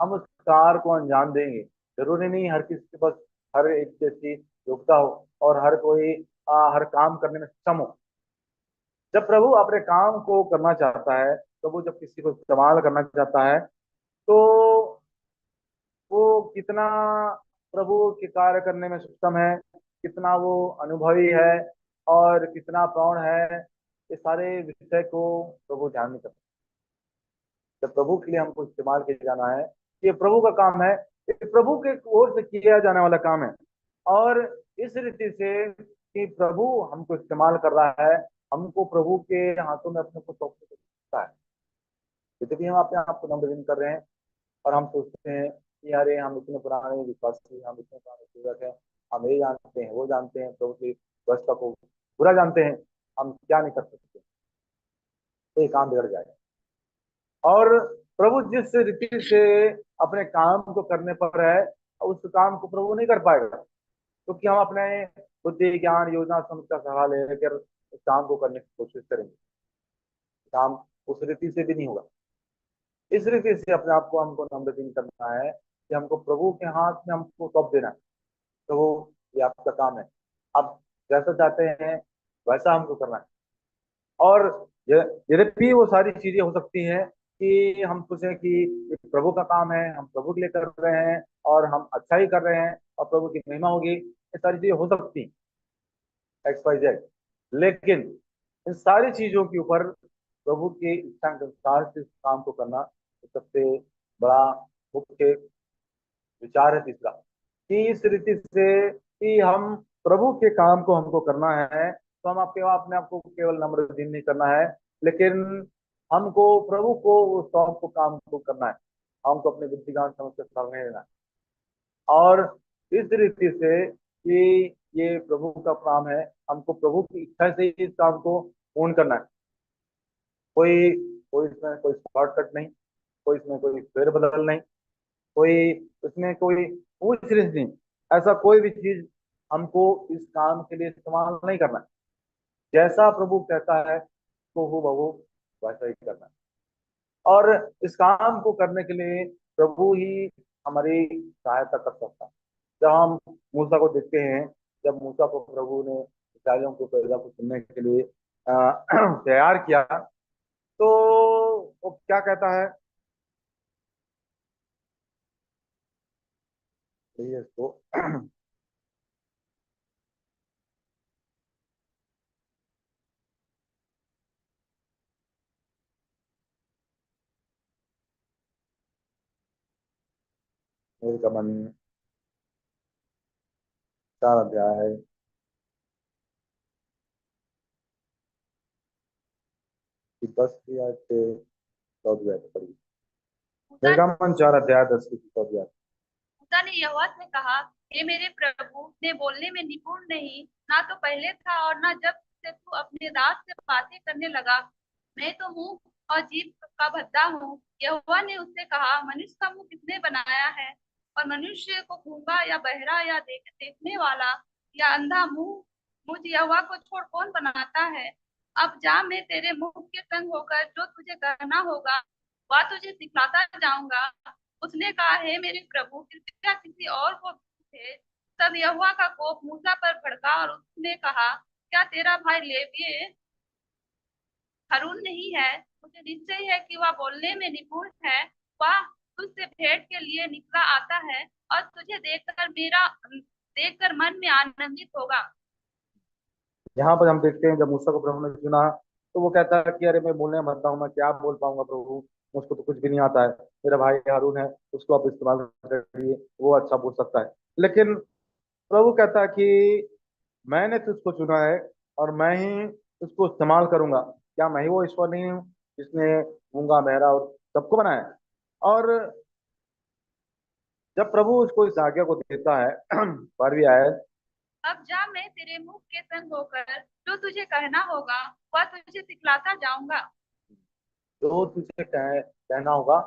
हम उस कार्य को अंजाम देंगे? जरूरी नहीं हर किसी के पास हर एक जैसी योग्यता हो और हर कोई हर काम करने में सक्षम हो। जब प्रभु अपने काम को करना चाहता है, प्रभु जब किसी को इस्तेमाल करना चाहता है, तो वो कितना प्रभु के कार्य करने में सक्षम है, कितना वो अनुभवी है, और कितना प्रौढ़ है, ये सारे विषय को प्रभु ध्यान नहीं करते। जब प्रभु के लिए हमको इस्तेमाल किया जाना है, ये प्रभु का काम है, ये प्रभु के ओर से किया जाने वाला काम है। और इस रीति से कि प्रभु हमको इस्तेमाल कर रहा है, हमको प्रभु के हाथों में अपने को सौंपने को होता है। यदि हम अपने आप को नम्र कर रहे हैं, और हम सोचते हैं कि अरे हम इतने पुराने विश्वासी, हम इतने पुराने सेवक हैं, हम ये जानते हैं वो जानते हैं, प्रभु की व्यवस्था को पूरा जानते हैं, हम क्या नहीं कर सकते, तो ये काम बिगड़ जाएगा। और प्रभु जिस रीति से अपने काम को करने पर है, उस काम को प्रभु नहीं कर पाएगा, क्योंकि हम अपने बुद्धि ज्ञान योजना समझ का सहारा लेकर उस काम को करने की कोशिश करेंगे। काम उस रीति से भी नहीं होगा। इस रीति से अपने आप को हमको नम्रता करना है कि हमको प्रभु के हाथ में हमको सौंप देना है। प्रभु ये आपका काम है, आप जैसा चाहते हैं वैसा हमको करना है। और यद्यपि वो सारी चीजें हो सकती हैं कि हम सोचें कि ये प्रभु का काम है, हम प्रभु के लिए कर रहे हैं और हम अच्छा ही कर रहे हैं और प्रभु की महिमा होगी, ये सारी चीजें हो सकती हैं, एक्स वाई जेड। लेकिन इन सारी चीजों के ऊपर प्रभु की इच्छा के अनुसार से इस काम को करना सबसे बड़ा मुख्य विचार है। तीसरा कि इस रीति से कि हम प्रभु के काम को हमको करना है, तो हम आपके अपने आप को केवल नम्र दिन नहीं करना है, लेकिन हमको प्रभु को उस को काम को करना है। हमको अपने बुद्धि ज्ञान समझ के सामने लेना है और इस रीति से कि ये प्रभु का काम है, हमको प्रभु की इच्छा से ही इस काम को पूर्ण करना है। कोई कोई इसमें कोई शॉर्टकट नहीं, कोई इसमें कोई फेरबदल नहीं, कोई उसमें कोई पूछ रिछ नहीं, ऐसा कोई भी चीज हमको इस काम के लिए इस्तेमाल नहीं करना है। जैसा प्रभु कहता है तो हो बहू वैसा ही करना है। और इस काम को करने के लिए प्रभु ही हमारी सहायता कर सकता है। जब हम मूसा को देखते हैं, जब मूसा को प्रभु ने इस्राएलियों को पैदा को सुनने के लिए तैयार किया, तो वो क्या कहता है, इसको मेरे का मन 4 अध्याय की 10 से 14 पढ़ी। मूसा निर्गमन 4 अध्याय 10 से 14। मूसा ने यहोवा से कहा, हे मेरे प्रभु, ने बोलने में निपुण नहीं, ना तो पहले था और ना जब से तू अपने दास से बातें करने लगा। मैं तो मुंह और जीभ का भद्दा हूँ। यहोवा ने उससे कहा, मनुष्य का मुंह किसने बनाया है, और मनुष्य को गूंगा या बहरा या देखने वाला या अंधा मुंह मुझ यहोवा को छोड़ कौन बनाता है। अब जा, मैं तेरे मुंह के संग होकर जो तुझे कहना होगा वह तुझे सिखलाता जाऊंगा। उसने कहा, हे मेरे प्रभु, कृपया किसी और को भेज। तब यहोवा का कोप मूसा पर भड़का और उसने कहा, क्या तेरा भाई लेवी हारून नहीं है? मुझे निश्चय है कि वह बोलने में निपुण है। वह तुझसे भेंट के लिए निकला आता है और तुझे देखकर मन में आनंदित होगा। यहाँ पर हम देखते हैं जब मूसा को प्रभु ने चुना, तो वो कहता है कि अरे मैं बोलने में भद्दा हूँ, मैं क्या बोल पाऊंगा प्रभु, मुझको तो कुछ भी नहीं आता है। मेरा भाई हारून है, उसको आप इस्तेमाल करिए, वो अच्छा बोल सकता है। लेकिन प्रभु कहता है कि मैंने तुझको चुना है और मैं ही उसको इस्तेमाल करूंगा। क्या मैं ही वो ईश्वर नहीं हूँ जिसने गूंगा बहरा और सबको बनाया है? और जब प्रभु उसको इस आज्ञा को देता है 12वीं आयत, अब जा, मैं तेरे मुंह के संग होकर जो तुझे कहना होगा वह तुझे सिखलाता जाऊंगा। जो तुझे कहना होगा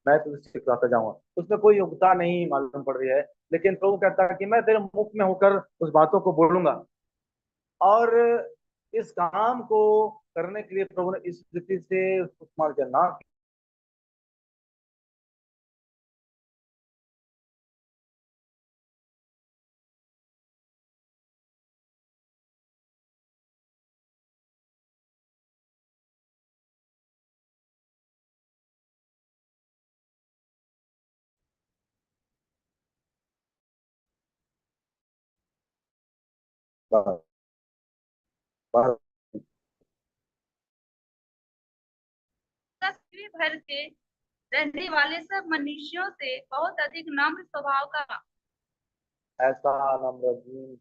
मैं तुझे सिखलाता जाऊंगा। उसमें कोई योग्यता नहीं मालूम पड़ रही है, लेकिन प्रभु कहता है कि मैं तेरे मुख में होकर उस बातों को बोलूंगा। और इस काम को करने के लिए प्रभु ने इस रीति से उसको इस्तेमाल किया ना। पृथ्वी भर के रहने वाले सब मनुष्यों से बहुत अधिक नम्र स्वभाव का ऐसा नम्रहीन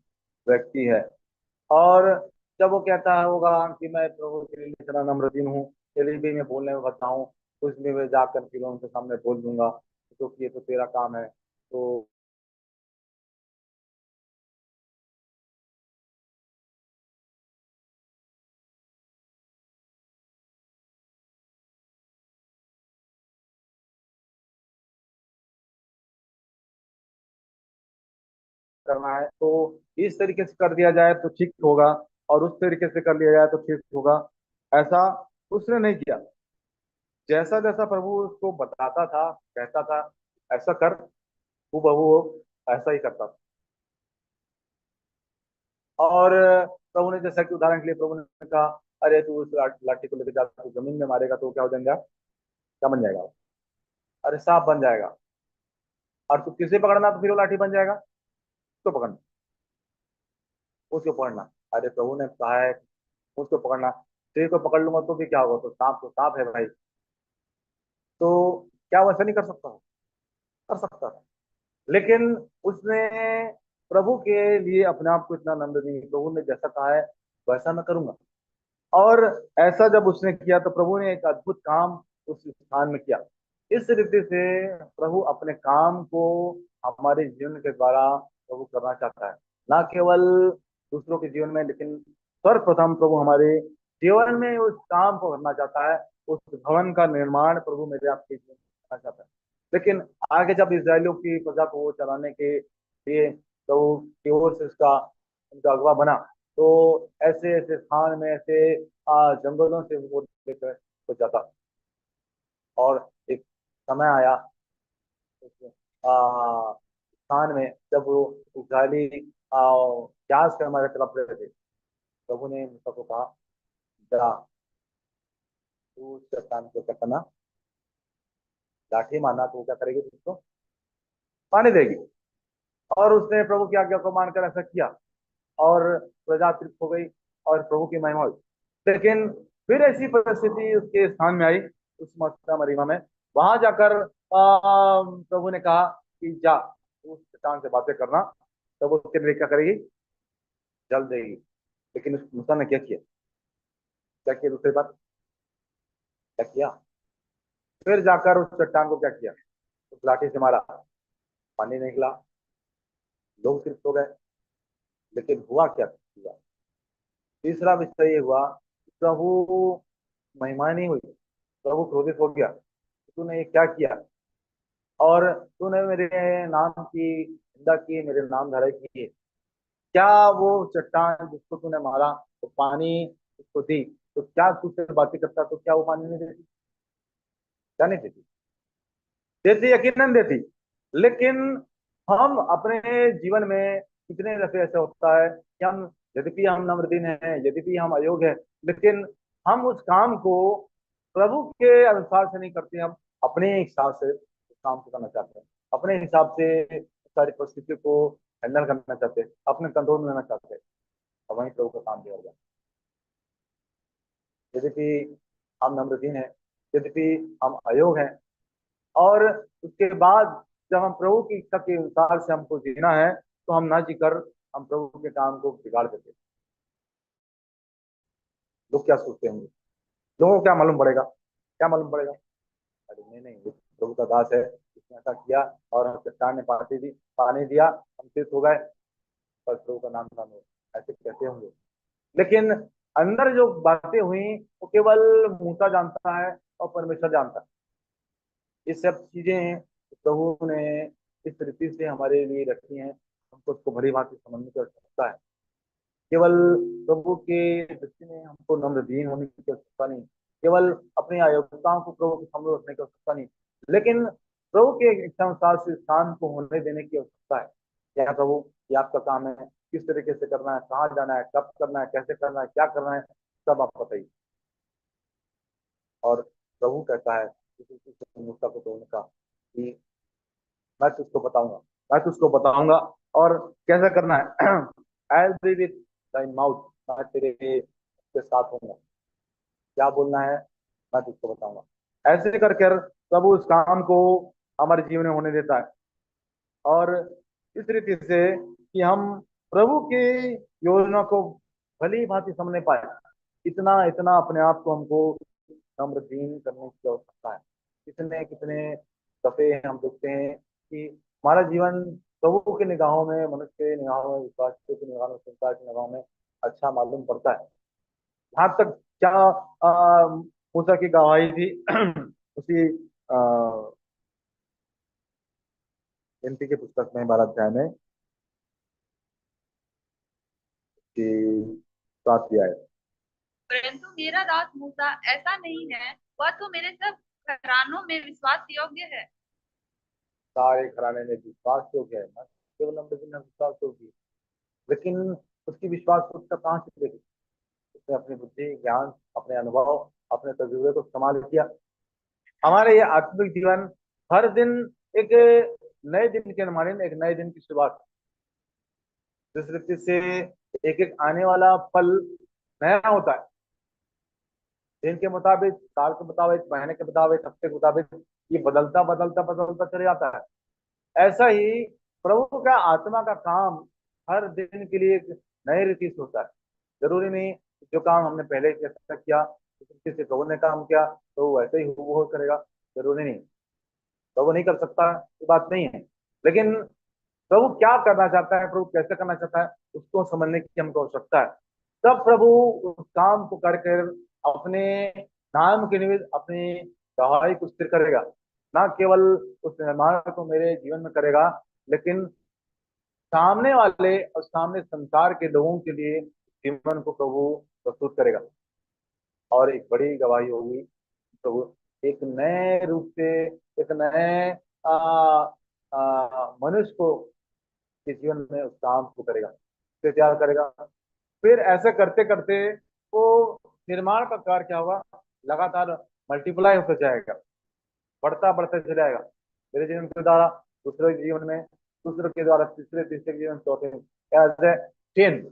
व्यक्ति है। और जब वो कहता होगा कि मैं प्रभु के लिए इतना नम्रहीन हूँ, यदि भी मैं बोलने में बताऊँ तो इसमें मैं जाकर फिर उनके सामने बोल दूंगा, क्योंकि ये तो तेरा काम है। तो करना है तो इस तरीके से कर दिया जाए तो ठीक होगा, और उस तरीके से कर लिया जाए तो ठीक होगा, ऐसा उसने नहीं किया। जैसा जैसा प्रभु उसको बताता था, कहता था ऐसा कर, वो बहू ऐसा ही करता था। और प्रभु ने, जैसा कि उदाहरण के लिए प्रभु ने कहा, अरे तू उस लाठी को लेकर जा, तू जमीन में मारेगा तो क्या हो जाएगा, क्या बन जाएगा? अरे सांप बन जाएगा। और तू किसे पकड़ना तो फिर वो लाठी बन जाएगा, उसको पकड़ना, उसको पकड़ना। अरे प्रभु ने कहा है उसको पकड़ना, शेर को पकड़ लूंगा तो भी क्या होगा, तो सांप है भाई। तो क्या वो ऐसा नहीं कर सकता? कर सकता था, लेकिन उसने प्रभु के लिए अपने आप को इतना नम्र नहीं, प्रभु ने जैसा कहा है वैसा मैं करूंगा। और ऐसा जब उसने किया तो प्रभु ने एक अद्भुत काम उस स्थान में किया। इस रीति से प्रभु अपने काम को हमारे जीवन के द्वारा प्रभु करना चाहता है, ना केवल दूसरों के जीवन में, लेकिन सर्वप्रथम प्रभु हमारे जीवन में उस काम को करना चाहता है। उस भवन का निर्माण प्रभु मेरे आपके जीवन में करना चाहता है। लेकिन आगे जब इस्राएलियों की प्रजा को वो चलाने के लिए प्रभु की ओर से उसका उनका अगुवा बना, तो ऐसे ऐसे स्थान में, ऐसे जंगलों से वो लेकर हो जाता। और एक समय आया उस स्थान में जब वो इस्राएली प्यास के हमारे तड़प रहे थे, प्रभु ने मूसा को कहा, जा तू उस चट्टान को क्या करना, लाठी मारना, तो वो क्या करेगी, उसको पानी देगी। और उसने प्रभु की आज्ञा को मानकर ऐसा किया, और प्रजा तृप्त हो गई और प्रभु की महिमा हुई। लेकिन फिर ऐसी परिस्थिति उसके स्थान में आई, उस मक्का मरीमा में। वहां जाकर प्रभु ने कहा कि जा उस चट्टान से बातें करना, तब वो तेरे लिए क्या करेगी, जल देगी। लेकिन उस मूसा ने क्या किया, क्या किया, दूसरी बात क्या किया, फिर जाकर उस चट्टान को क्या किया, उस लाठी से मारा, पानी नहीं निकला, लोग तृप्त हो गए। लेकिन हुआ क्या, हुआ तीसरा विषय ये हुआ, प्रभु महिमा नहीं हुई, प्रभु क्रोधित हो गया, तूने ये क्या किया, और तूने मेरे नाम की निंदा की, मेरे नाम धराई की। क्या वो चट्टान जिसको तूने मारा, तो पानी उसको दी, तो क्या तुझसे बातें करता तो क्या वो पानी नहीं देती? क्या नहीं देती? देती, यकीनन देती। लेकिन हम अपने जीवन में कितने दफे ऐसा होता है कि हम, यद्यपि हम नम्रदीन हैं, यद्यपि हम अयोग्य हैं, लेकिन हम उस काम को प्रभु के अनुसार से नहीं करते, हम अपने हिसाब से उस काम को करना चाहते हैं, अपने हिसाब से सारी परिस्थितियों को हैंडल करना चाहते हैं, अपने कंट्रोल में लेना चाहते हैं, और वहीं प्रभु का काम दिया जाए। यद्यपि हम नम्रदीन हैं, यद्यपि हम अयोग्य हैं, और उसके बाद जब हम प्रभु की इच्छा के अनुसार से हमको जीना है, तो हम ना जीकर हम प्रभु के काम को बिगाड़ देते हैं। लोग क्या सोचते होंगे, लोगों को क्या मालूम पड़ेगा, क्या मालूम पड़ेगा, अरे नहीं नहीं, वो प्रभु का दास है, उसने ऐसा किया, और हम चट्टान ने पानी दी, पानी दिया, हम तीर्थ हो गए, पर प्रभु का नाम ना लो, ऐसे कहते होंगे। लेकिन अंदर जो बातें हुई वो केवल मूसा जानता है और परमेश्वर जानता है। ये सब चीजें प्रभु ने इस रीति से हमारे लिए रखी हैं, हमको उसको भली भांति समझने की आवश्यकता है। केवल प्रभु के दृष्टि में हमको नम्र दीन होने की आवश्यकता नहीं, केवल अपनी अयोग्यताओं को प्रभु के सामने रखने की आवश्यकता नहीं, लेकिन प्रभु के इच्छानुसार से स्थान को होने देने की आवश्यकता है। क्या प्रभु, ये आपका काम है, किस तरीके से करना है, कहाँ जाना है, कब करना है, कैसे करना है, क्या करना है, सब आप बताइए। और प्रभु कहता है किसी मूसा को तोड़ने का कि मैं तुझको बताऊंगा, मैं तुझको बताऊंगा, और कैसा करना है। आई बी विथ दाइन माउथ, मैं तेरे के साथ होऊंगा, क्या बोलना है मैं तुझको बताऊंगा। ऐसे कर कर प्रभु उस काम को हमारे जीवन में होने देता है, और इस रीति से कि हम प्रभु की योजना को भली भांति समझ पाए, इतना इतना अपने आप को हमको नम्रदीन करने की आवश्यकता है। कितने कितने दफे हम देखते हैं कि हमारा जीवन प्रभु की निगाहों में, मनुष्य की निगाहों में, विश्वासियों की निगाहों में, संसार की निगाहों में अच्छा मालूम पड़ता है। यहाँ तक क्या मूसा की गवाही थी उसी गिनती की पुस्तक में 12 अध्याय में कि प्राप्त किया है। परंतु मेरा दास मूसा ऐसा नहीं है, वह तो मेरे सब घरानों में विश्वास योग्य है। सारे घराने में विश्वास योग्य है, ना केवल हम लेकिन विश्वास योग्य, लेकिन उसकी विश्वास योग्यता कहाँ से देखी? उसने अपनी बुद्धि, ज्ञान, अपने अनुभव, अपने तजुर्बे को इस्तेमाल किया। हमारे ये आत्मिक जीवन हर दिन एक नए दिन के अनुमानित एक नए दिन की शुरुआत, जिस रीति से एक एक आने वाला पल नया होता है, दिन के मुताबिक, साल के मुताबिक, महीने के मुताबिक, हफ्ते के मुताबिक, ये बदलता बदलता बदलता चले जाता है। ऐसा ही प्रभु का आत्मा का काम हर दिन के लिए एक नए रीति से होता है। जरूरी नहीं जो काम हमने पहले कैसा किया, उस रीति से प्रभु ने काम किया तो वो वैसे ही वो करेगा, जरूरी नहीं। प्रभु नहीं कर सकता ये बात नहीं है, लेकिन प्रभु क्या करना चाहता है, प्रभु कैसे करना चाहता है, उसको समझने की हमको आवश्यकता है। तब प्रभु उस काम को करके अपने नाम के निमित्त अपनी गवाही को स्थिर करेगा। ना केवल उस निर्माण को मेरे जीवन में करेगा, लेकिन सामने वाले और सामने संसार के लोगों के लिए जीवन को प्रभु प्रस्तुत करेगा और एक बड़ी गवाही होगी। प्रभु एक नए रूप से, एक नए मनुष्य को के जीवन में उस काम को करेगा, उसे तैयार करेगा। फिर ऐसे करते करते वो निर्माण का कार्य क्या होगा, लगातार मल्टीप्लाई होता जाएगा, बढ़ता बढ़ता चला जाएगा। मेरे जीवन के द्वारा दूसरे के जीवन में, दूसरे के द्वारा तीसरे, तीसरे के जीवन चौथे, एज ए चेन।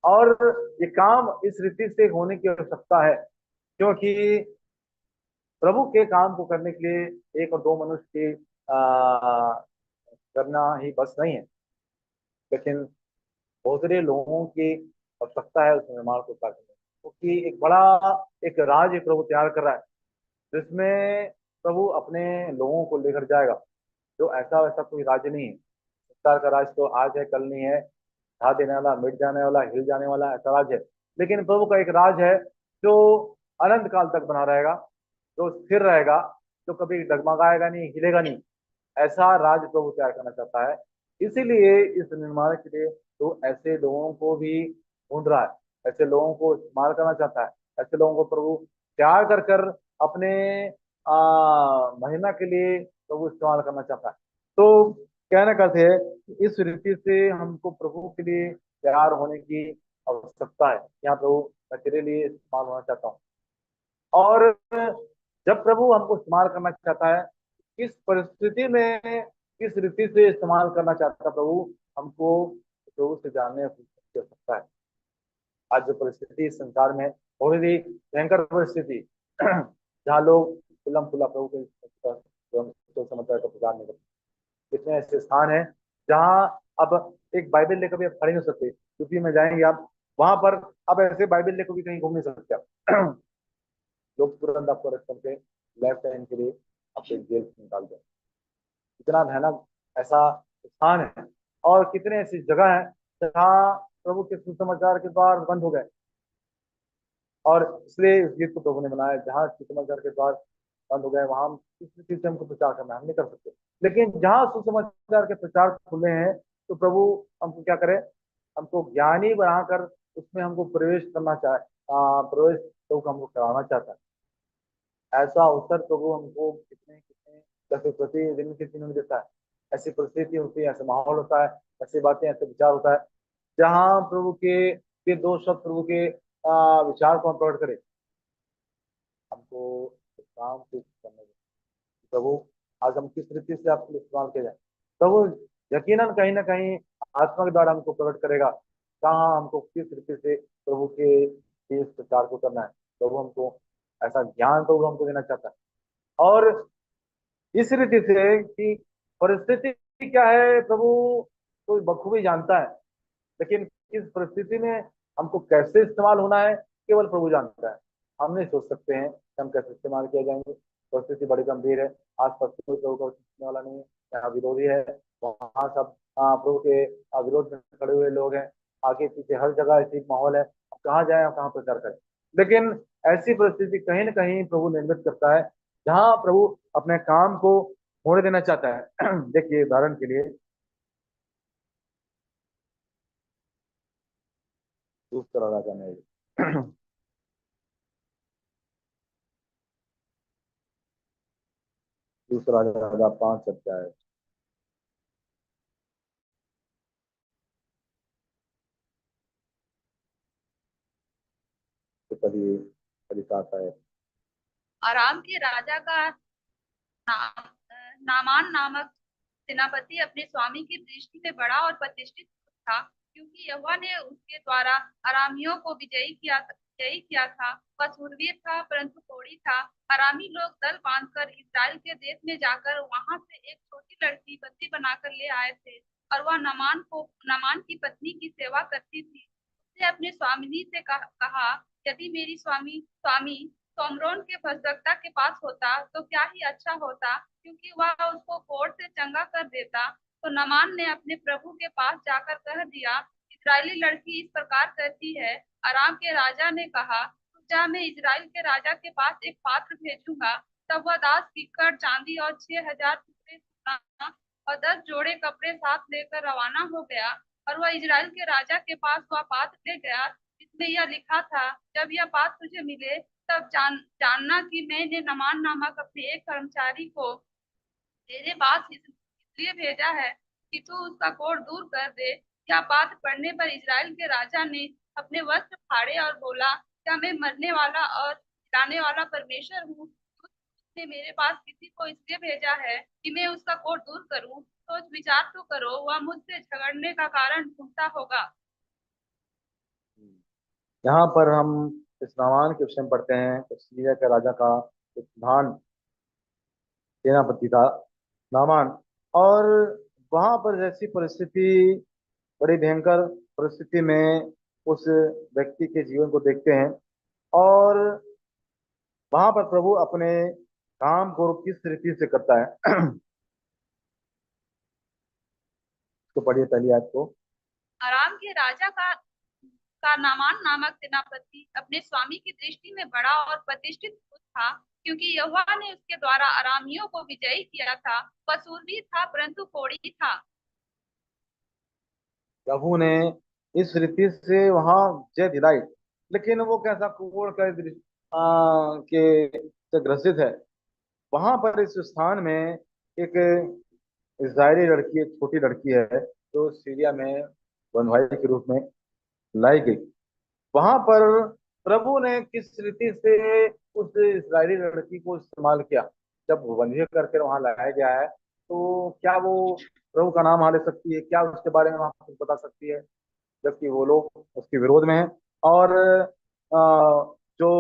और ये काम इस रीति से होने की आवश्यकता है, क्योंकि प्रभु के काम को करने के लिए एक और दो मनुष्य के करना ही बस नहीं है, लेकिन बहुत सारे लोगों की आवश्यकता है उस निर्माण को करने में, क्योंकि एक बड़ा एक राज प्रभु तैयार कर रहा है, जिसमें प्रभु अपने लोगों को लेकर जाएगा। जो ऐसा वैसा कोई राज्य नहीं है। संसार का राज तो आज है, कल नहीं है, ढा देने वाला, मिट जाने वाला, हिल जाने वाला ऐसा राज है। लेकिन प्रभु का एक राज है जो अनंत काल तक बना रहेगा, जो स्थिर रहेगा, जो कभी डगमगाएगा नहीं, हिलेगा नहीं। ऐसा राज प्रभु तैयार करना चाहता है। इसीलिए इस निर्माण के लिए तो ऐसे लोगों को भी ढूंढ रहा है, ऐसे लोगों को इस्तेमाल करना चाहता है, ऐसे लोगों को प्रभु तैयार कर कर अपने महिमा के लिए प्रभु इस्तेमाल करना चाहता है। तो कहने का अर्थ है कि इस रीति से हमको प्रभु के लिए तैयार होने की आवश्यकता है। यहाँ प्रभु मैं तेरे लिए इस्तेमाल होना चाहता हूँ। और जब प्रभु हमको इस्तेमाल करना चाहता है, किस परिस्थिति में, किस रीति से इस्तेमाल करना चाहता है प्रभु हमको, प्रभु से जानने की आवश्यकता है। आज जो परिस्थिति इस संसार में बहुत ही भयंकर परिस्थिति, जहाँ लोग खुल्लम खुल्ला प्रभु के समाचार का प्रचार नहीं करते। कितने ऐसे स्थान हैं जहाँ अब एक बाइबल लेकर भी आप खड़े नहीं हो सकते। यूपी में जाएंगे आप, वहां पर अब ऐसे बाइबल लेकर भी कहीं घूम नहीं सकते आप। लोग तुरंत आपको अरेस्ट करके लेफ्ट हैंड के लिए आपको जेल से निकाल दें। कितना भयानक ऐसा स्थान है। और कितने ऐसी जगह है जहाँ प्रभु के सुसमाचार के द्वार बंद हो गए, और इसलिए इस गीत को प्रभु ने बनाया, जहाँ सुसमाचार के द्वार बंद हो गए वहां हम किस चीज से हमको प्रचार करना हम नहीं कर सकते। लेकिन जहाँ सुसमाचार के प्रचार खुले हैं तो प्रभु हमको क्या करे, हमको ज्ञानी बनाकर उसमें हमको प्रवेश करना चाहे, प्रवेश प्रभु हमको कराना चाहता है। ऐसा अवसर प्रभु हमको कितने कितने जैसे प्रतिदिन के दिनों में देता है। ऐसी परिस्थिति होती है, ऐसा माहौल होता है, ऐसी बातें, ऐसे विचार होता है जहाँ प्रभु के दो शब्द प्रभु के विचार को हम प्रकट करें। हमको इस काम को करने दें। प्रभु आज हम किस रीति से आपके लिए इस्तेमाल किया जाए, प्रभु यकीनन कहीं ना कहीं आत्मा के द्वारा हमको प्रकट करेगा कहाँ हमको किस रीति से प्रभु के इस प्रचार को करना है। प्रभु हमको ऐसा ज्ञान प्रभु हमको देना चाहता है। और इस रीति से कि परिस्थिति क्या है प्रभु तो बखूबी जानता है, लेकिन किस परिस्थिति में हमको कैसे इस्तेमाल होना है केवल प्रभु जानता है। हम नहीं सोच सकते हैं कि हम कैसे इस्तेमाल किया जाएंगे। परिस्थिति बड़ी गंभीर है, आसपास कोई प्रभु का सुनने वाला नहीं है, यहाँ विरोधी है, वहाँ सब प्रभु के विरोध में खड़े हुए लोग हैं, आगे पीछे हर जगह ऐसी माहौल है, कहाँ जाए और कहाँ प्रचार करें। लेकिन ऐसी परिस्थिति कहीं ना कहीं प्रभु निर्मित करता है जहाँ प्रभु अपने काम को होने देना चाहता है। देखिए उदाहरण के लिए दूसरा राजा ने दूसरा राजा 5 अध्याय। तो कभी कभी आता है। आराम के राजा का नामान नामक सेनापति अपने स्वामी की दृष्टि में बड़ा और प्रतिष्ठित था, क्योंकि यहोवा ने उसके द्वारा अरामियों को विजयी किया था। वह शूरवीर था परंतु कोढ़ी था। अरामी लोग दल बांधकर इस्राएल के देश में जाकर वहां से एक छोटी लड़की बंदी बनाकर ले आए थे, और वह नामान की पत्नी की सेवा करती थी। उसने अपने स्वामिनी से कहा, यदि मेरी स्वामी स्वामी सोमरोन के भजदक्ता के पास होता तो क्या ही अच्छा होता, क्योंकि वह उसको कोढ़ से चंगा कर देता। तो नामान ने अपने प्रभु के पास जाकर कह दिया, इस्राएली लड़की इस प्रकार कहती है। अराम के राजा ने कहा, तू जा, मैं इस्राएल के राजा के पास एक पात्र भेजूंगा। तब वह दास किक्कर चांदी और 6,000 टुकड़े सोना और 10 जोड़े कपड़े साथ लेकर रवाना हो गया, और वह इस्राएल के राजा के पास वह पात्र ले गया जिसमें यह लिखा था, जब यह बात तुझे मिले तब जानना कि मैंने नमान नामक अपने एक कर्मचारी को तेरे पास इसलिए भेजा है कि तू उसका कोढ़ दूर कर दे। यह बात पढ़ने पर इस्राएल के राजा ने अपने वस्त्र फाड़े और बोला, क्या मैं मरने वाला और जिलाने वाला परमेश्वर हूँ? उसने मेरे पास किसी को इसलिए भेजा है कि मैं उसका कोढ़ दूर करूँ। सोच विचार तो करो, वह मुझसे झगड़ने का कारण ढूंढता होगा। यहाँ पर हम इस नामान के विषय में पढ़ते हैं। तो सीरिया के राजा का एक प्रधान सेनापति था नामान। और वहां पर जैसी परिस्थिति, बड़ी भयंकर परिस्थिति में उस व्यक्ति के जीवन को देखते हैं। और वहां पर प्रभु अपने काम को किस रीति से करता है तो पढ़िए पहली आयत को। अराम के राजा का नामान नामक सेनापति अपने स्वामी की दृष्टि में बड़ा और प्रतिष्ठित था, क्योंकि यहोवा ने उसके द्वारा अरामियों को विजयी किया था। वह शूरवीर था परंतु कोढ़ी था। प्रभु ने इस रीति से वहां जय दिलाई, लेकिन वो कैसा कुओड़ का के से ग्रसित है। वहां पर इस स्थान में एक इजरायली लड़की, एक छोटी लड़की है जो सीरिया में बंधुआई के रूप में लाई गई। वहां पर प्रभु ने किस रीति से उस इजरायली लड़की को इस्तेमाल किया। जब बंधुए करके वहां लाया गया है, तो क्या वो प्रभु का नाम ले सकती है? क्या उसके बारे में वहां कुछ बता सकती है? जबकि वो लोग उसके विरोध में हैं। और जो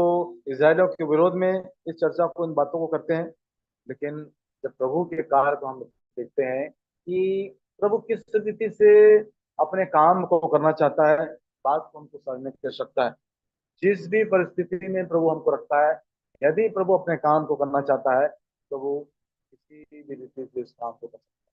इसराइलियों के विरोध में इस चर्चा को, इन बातों को करते हैं। लेकिन जब प्रभु के कार्य को हम देखते हैं कि प्रभु किस रीति से अपने काम को करना चाहता है, बात को हमको समझने की आवश्यकता है। जिस भी परिस्थिति में प्रभु हमको रखता है, यदि प्रभु अपने काम को करना चाहता है तो वो किसी भी रीति से इस काम को कर सकता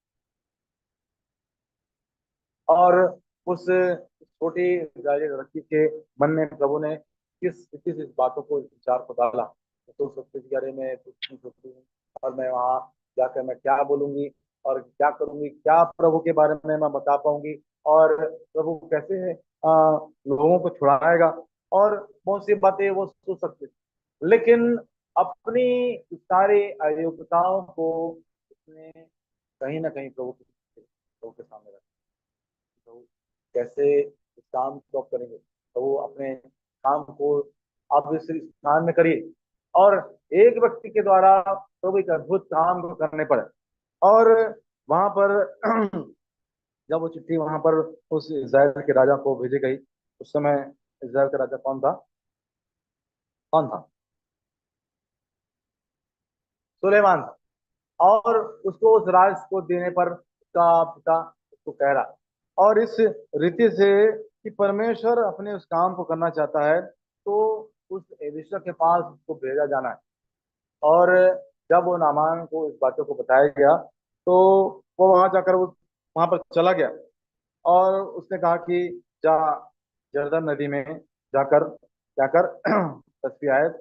है। और उस छोटी इस्राएली लड़की के मन में प्रभु ने किस रीति से इस बातों को, इस विचार को डाला। तो सोचते कि अरे मैं कुछ नहीं सोचती हूँ, और मैं वहां जाकर मैं क्या बोलूंगी और क्या करूंगी, क्या प्रभु के बारे में मैं बता पाऊंगी, और प्रभु कैसे लोगों को छुड़ाएगा, और बहुत सी बातें वो सोच सकते थे। लेकिन अपनी सारी अयोग्यताओं को उसने कहीं ना कहीं प्रभु के सामने रखा। तो कैसे इस काम को आप करेंगे, तो वो अपने काम को आप इस स्थान में करिए। और एक व्यक्ति के द्वारा प्रभु एक अद्भुत काम को करने पर, और वहां पर जब वो चिट्ठी वहां पर उस इस्राएल के राजा को भेजी गई, उस समय इस्राएल का राजा कौन था? कौन था? सुलेमान था। और उसको उस राज को देने पर उसका पिता उसको कह रहा। और इस रीति से कि परमेश्वर अपने उस काम को करना चाहता है, तो उस एलिशा के पास उसको भेजा जाना है। और जब वो नामान को इस बातों को बताया गया, तो वो वहां जाकर वो वहां पर चला गया, और उसने कहा कि जा जर्दन नदी में जाकर जाकर 10वीं आयत।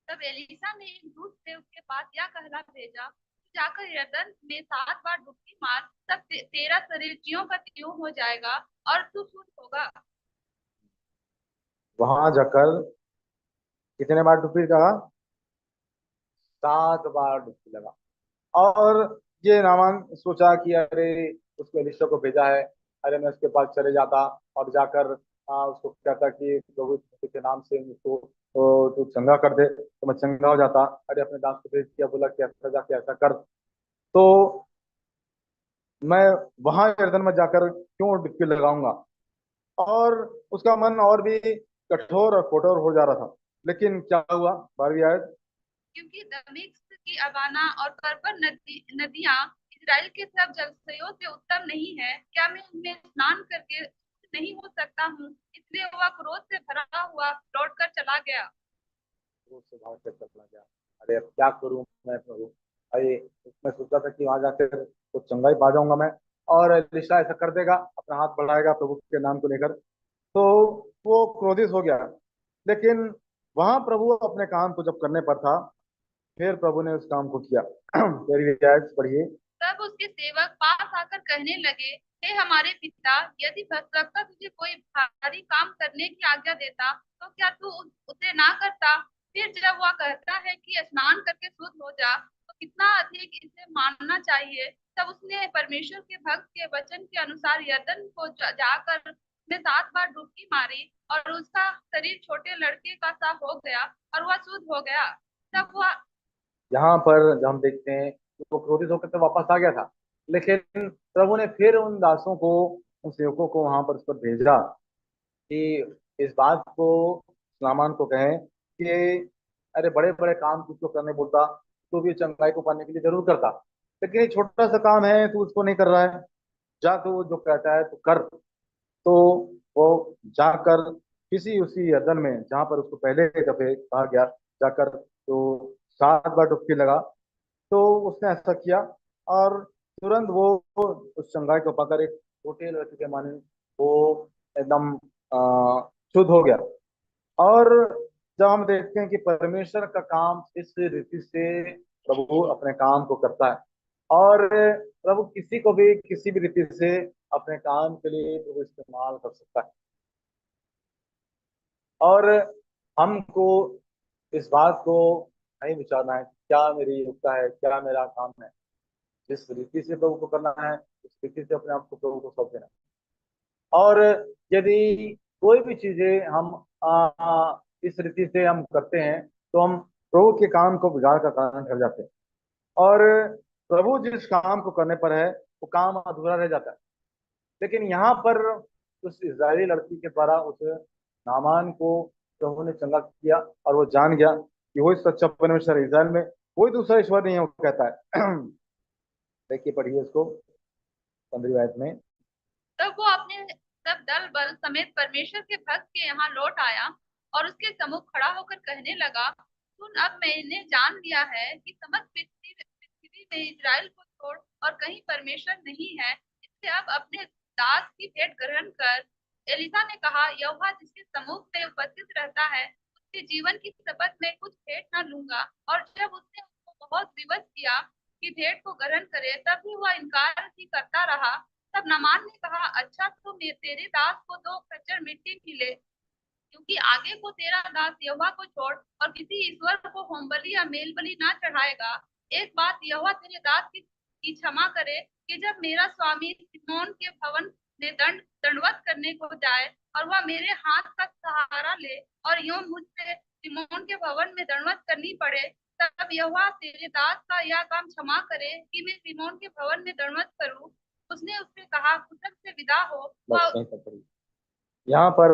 तब एलीशा ने एक दूत से उसके पास यह कहला भेजा, तू जाकर यरदन में 7 बार डुबकी मार, तब तेरा शरीर ज्यों का त्यों हो जाएगा और तू शुद्ध होगा। वहां जाकर कितने बार डुबकी लगा? 7 बार डुबकी लगा। और ये नामान सोचा कि अरे उसको एलिशा को भेजा है, अरे मैं उसके पास चले जाता और जाकर उसको कहता कि प्रभु के नाम से मुझको तू चंगा कर दे, तो मैं चंगा हो जाता। अरे अपने दास को भेज दिया, बोला कि ऐसा जाके ऐसा कर। तो मैं वहां यरदन में जाकर क्यों डुबकी लगाऊंगा? और उसका मन और भी कठोर और कठोर हो जा रहा था। लेकिन क्या हुआ? 12वीं आयत। क्योंकि दमिश्क की अबाना और पर्पर नदियां इजराइल के सब जलाशयों से उत्तम नहीं है, क्या मैं उनमें स्नान करके नहीं हो सकता हूँ? इसलिए वह क्रोध से भरा हुआ लौटकर चला गया। क्रोध से भाग कर चला गया। अरे अब क्या करूं मैं प्रभु? अरे मैं सोचा था कि वहां जाकर तो चंगाई पा जाऊंगा मैं, और एलीशा ऐसा कर देगा, अपना हाथ बढ़ाएगा प्रभु के नाम को लेकर। तो वो क्रोधित हो गया। लेकिन वहां प्रभु अपने काम को जब करने पर था, फिर प्रभु ने उस काम को किया। तेरी आयत पढ़िए। तब उसके सेवक पास आकर कहने लगे, हे हमारे पिता, यदि भक्तवक्ता तुझे कोई भारी काम करने की आज्ञा देता तो क्या तू उसे ना करता? फिर जब वह कहता है कि स्नान करके शुद्ध हो जा, तो कितना अधिक इसे मानना चाहिए। तब उसने परमेश्वर के भक्त के वचन के अनुसार यरदन को जाकर उसमें 7 बार डुबकी मारी, और उसका शरीर छोटे लड़के का सा हो गया और वह शुद्ध हो गया। तब वह यहाँ पर जब हम देखते हैं कि वो क्रोधित होकर तो वापस आ गया था, लेकिन प्रभु ने फिर उन दासों को, उन सेवकों को वहां पर उस पर भेजा कि इस बात को नामान को कहें कि अरे बड़े बड़े काम तुझको करने बोलता, तो भी चंगाई को पाने के लिए जरूर करता, लेकिन ये छोटा सा काम है, तू उसको नहीं कर रहा है। जा, तू जो कहता है तू कर। तो वो जाकर किसी उसी यर्दन में जहां पर उसको पहले दफे कहा गया, जाकर तो 7 बार डुबकी लगा। तो उसने ऐसा किया, और तुरंत वो उस चंगाई को पाकर एक छोटे लड़के के माने वो एकदम शुद्ध हो गया। और जब हम देखते हैं कि परमेश्वर का काम इस रीति से प्रभु अपने काम को करता है, और प्रभु किसी को भी किसी भी रीति से अपने काम के लिए प्रभु इस्तेमाल कर सकता है। और हमको इस बात को नहीं विचारना है क्या मेरी योग्यता है, क्या मेरा काम है। जिस रीति से प्रभु को करना है, उस रीति से अपने आप को प्रभु को सौंप देना है। और यदि कोई भी चीजें हम इस रीति से हम करते हैं, तो हम प्रभु के काम को बिगाड़ का कारण ठहर जाते हैं। और प्रभु जिस काम को करने पर है, वो काम अधूरा रह जाता है। लेकिन यहाँ पर उस इजरायली लड़की के द्वारा उस नामान को प्रभु ने चंगा किया, और वो जान गया कि वही सच्चा परमेश्वर है। इजराइल में कोई दूसरा ईश्वर नहीं है, वो कहता है। देखिए, पढ़िए इसको 15वीं आयत में। तब वो अपने सब दल बल समेत परमेश्वर के भक्त के यहाँ लौट आया और उसके सम्मुख खड़ा होकर कहने लगा, सुन, अब मैंने जान लिया है कि समस्त पृथ्वी में इजराइल को छोड़ और कहीं परमेश्वर नहीं है। इससे अब अपने दास की भेंट ग्रहण कर। एलिसा ने कहा, यहोवा जिसके सम्मुख में उपस्थित रहता है, उसके जीवन की शपथ में कुछ भेंट न लूंगा। और जब उसने उसको बहुत विवश किया कि भेंट को ग्रहण करे, तब भी वह इनकार ही करता रहा। तब नामान ने कहा, अच्छा, तो तेरे दास को 2 खच्चर मिट्टी मिले, क्योंकि आगे को तेरा दास यहोवा को छोड़ और किसी ईश्वर को होमबलि या मेल बलि ना चढ़ाएगा। एक बात यहोवा तेरे दास की क्षमा करे कि जब मेरा स्वामी सिमोन के भवन में दंडवत करने को जाए और वह मेरे हाथ का सहारा ले, और यूं मुझसे सिमोन के भवन में दंडवत करनी पड़े, तब यहोवा तेरे दास का यह काम क्षमा करे कि मैं सिमोन के भवन में दंडवत करूं। उसने उससे कहा, कुशल से विदा हो। बस वह यहीं तक पढ़िए। यहाँ पर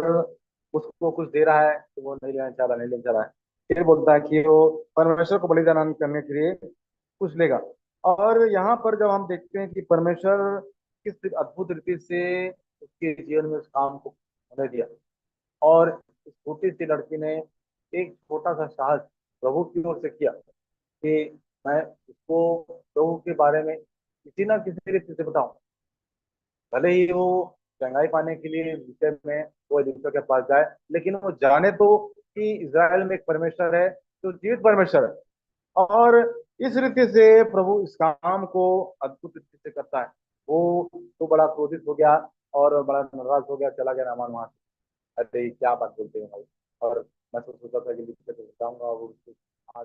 उसको कुछ दे रहा है तो वो नहीं लेना चाह रहा, नहीं लेना चाह रहा है। फिर बोलता है कि वो परमेश्वर को बलिदान करने के लिए कुछ लेगा। और यहाँ पर जब हम देखते हैं कि परमेश्वर किस अद्भुत रीति से उसके जीवन में उस काम को होने दिया, और इस छोटी सी लड़की ने एक छोटा सा साहस प्रभु की ओर से किया कि मैं उसको प्रभु के बारे में किसी ना किसी रीति से बताऊं। भले ही वो चंगाई पाने के लिए विषय में वो एलीशा के पास जाए, लेकिन वो जाने तो कि इज़राइल में एक परमेश्वर है जो जीवित परमेश्वर है। और इस रीति से प्रभु इस काम को अद्भुत रीति से करता है। वो तो बड़ा क्रोधित हो गया और बड़ा नाराज हो गया, चला गया नामान वहां से। अरे क्या बात बोलते हैं भाई। और मैं तो सोचा था कि लिख के जाऊंगा, वो उसको हाथ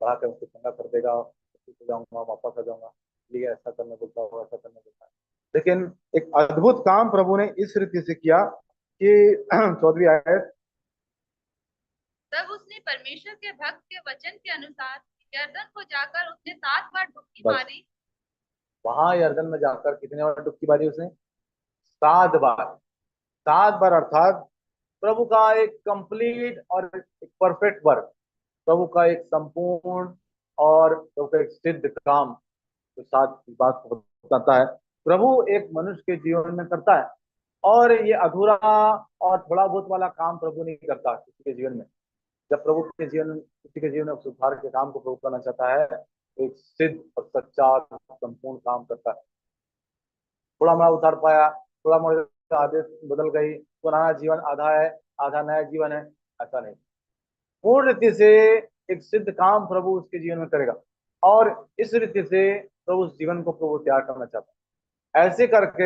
बढ़ा कर उसको ठंडा कर देगा, उसको जाऊंगा वापस आ जाऊंगा, इसलिए ऐसा करने बोलता हो, ऐसा करने बोलता है। लेकिन एक अद्भुत काम प्रभु ने इस रीति से किया कि 14वीं आयत। तब उसने परमेश्वर के भक्त के वचन के अनुसार यरदन को जाकर उसने 7 बार डुबकी बस मारी। वहां यर्दन में जाकर कितने बार डुबकी मारी उसने? 7 बार। 7 बार अर्थात प्रभु का एक कंप्लीट और एक परफेक्ट वर्क, प्रभु का एक संपूर्ण और प्रभु का एक सिद्ध काम के साथ इस बात को बताता है। प्रभु एक मनुष्य के जीवन में करता है, और ये अधूरा और थोड़ा बहुत वाला काम प्रभु नहीं करता किसी के जीवन में। जब प्रभु के जीवन, किसी के जीवन में सुधार के काम को प्रभु करना चाहता है, तो एक सिद्ध और सच्चा और संपूर्ण काम करता है। थोड़ा मोड़ा उतार पाया, थोड़ा मोड़ा आदेश बदल गई, पुराना जीवन आधा है, आधा नया जीवन है, ऐसा नहीं। पूर्ण रीति से एक सिद्ध काम प्रभु उसके जीवन में करेगा, और इस रीति से प्रभु उस जीवन को प्रभु तैयार करना चाहता है। ऐसे करके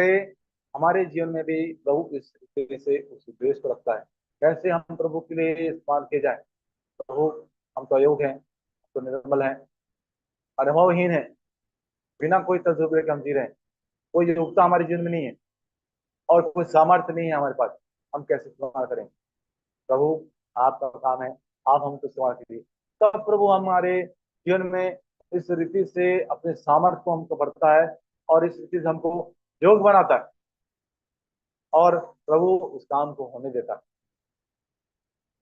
हमारे जीवन में भी प्रभु इस रीति से उस उद्देश्य को रखता है, कैसे हम प्रभु के लिए इस्तेमाल किए जाए। प्रभु, हम तो अयोग्य हैं, तो निर्मल हैं, अनुभवहीन है, बिना कोई तजुर्बे के हम जी रहे हैं, कोई योग्यता हमारे जीवन में नहीं है, और कोई सामर्थ्य नहीं है हमारे पास, हम कैसे इस्तेमाल करें। प्रभु, आपका काम है, आप हमको इस्तेमाल कीजिए। तब प्रभु हमारे जीवन में इस रीति से अपने सामर्थ्य को हमको बढ़ता है, और इस रीति से हमको योग बनाता है, और प्रभु उस काम को होने देता है।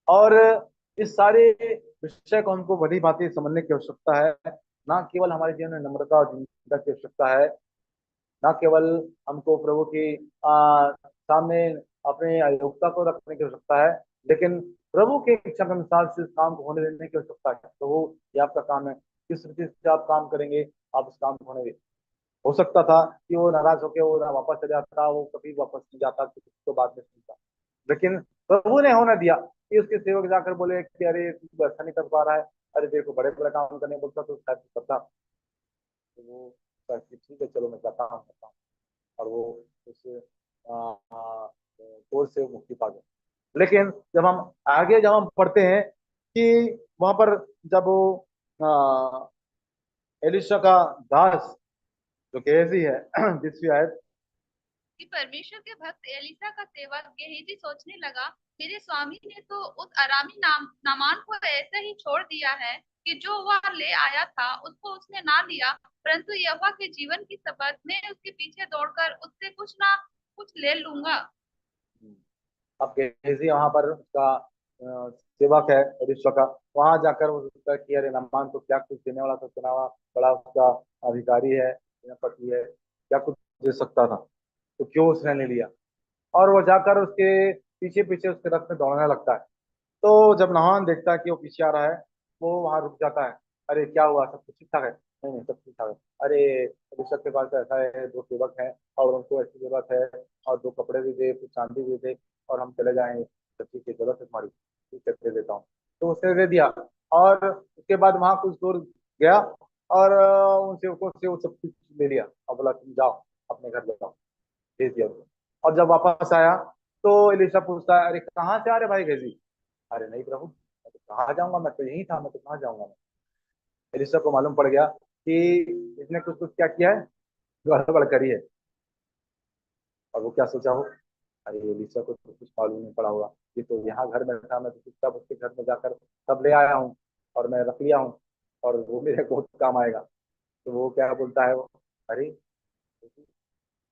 और इस सारे विषय को हमको बड़ी बातें समझने की आवश्यकता है। ना केवल हमारे जीवन में नम्रता और दीनता की आवश्यकता है, ना केवल हमको प्रभु की सामने अपने अयोग्यता को रखने की आवश्यकता है, लेकिन प्रभु के इच्छा के अनुसार से इस काम को होने देने की आवश्यकता है। प्रभु, ये आपका काम है, किस रीति से आप काम करेंगे, आप उस काम को होने दें। हो सकता था कि वो नाराज होकर वो ना वापस चले जाता, वो कभी वापस नहीं जाता, किसी को बाद में सुनता, लेकिन प्रभु ने होने दिया कि उसके सेवक जाकर बोले कि अरे तू ऐसा नहीं कर पा रहा है, अरे तेरे को बड़े बड़े काम करने बोलता तो शायद करता। तो वो कहा कि ठीक है, चलो मैं करता हूँ। और वो उस कोर्स से मुक्ति पा गए। लेकिन जब हम पढ़ते हैं कि वहां पर जब वो एलिशा का दास जो गेहजी है 20वीं आयत। कि परमेश्वर के भक्त एलिसा का सेवक गेहजी सोचने लगा, मेरे स्वामी ने तो उस अरामी नामान को ऐसे ही छोड़ दिया है कि जो वह ले आया था उसको उसने ना लिया, परंतु यहोवा के जीवन की शपथ मैं उसके पीछे दौड़कर उससे कुछ ना कुछ ले लूंगा। अब गेहजी वहां पर उसका सेवक है एलिशा का, वहां जाकर वो सोचता है कि अरे नामान तो क्या कुछ देने वाला था, चुना हुआ बड़ा उसका अधिकारी है, सेनापति है, क्या कुछ दे सकता था, तो क्यों उसने नहीं लिया। और वो जाकर उसके पीछे पीछे उसके रथ में दौड़ने लगता है। तो जब नामान देखता है कि वो पीछे आ रहा है, वो वहां रुक जाता है। अरे क्या हुआ, सब कुछ ठीक ठाक है? नहीं नहीं, सब ठीक ठाक है। अरे ऋषभ के पास तो ऐसा है, 2 सेवक हैं और उनको ऐसी जरूरत है, और 2 कपड़े भी दे, कुछ चांदी भी दे, और हम चले जाएंगे, तो ठीक है, जरूरत है तुम्हारी, ठीक है दे देता हूँ। तो उसने दे दिया, और उसके बाद वहां कुछ दूर गया, और उन सेवकों से वो सब कुछ ले लिया, और बोला तुम जाओ अपने घर ले जाओ, भेज दिया उनको। और जब वापस आया तो एलिशा पूछता है, अरे कहाँ से आ रहे भाई गेजी? अरे नहीं प्रभु, मैं तो कहाँ जाऊंगा, मैं तो यही था, मैं तो कहाँ जाऊंगा मैं। एलिशा को मालूम पड़ गया कि इसने कुछ कुछ क्या किया है, गड़बड़ करी है। और वो क्या सोचा हो, अरे एलिशा को तो कुछ मालूम नहीं पड़ा होगा, ये तो यहाँ घर में था, मैं तो चुपचाप उसके घर में जाकर सब ले आया हूँ, और मैं रख लिया हूँ, और वो मेरे बहुत काम आएगा। तो वो क्या बोलता है, वो अरे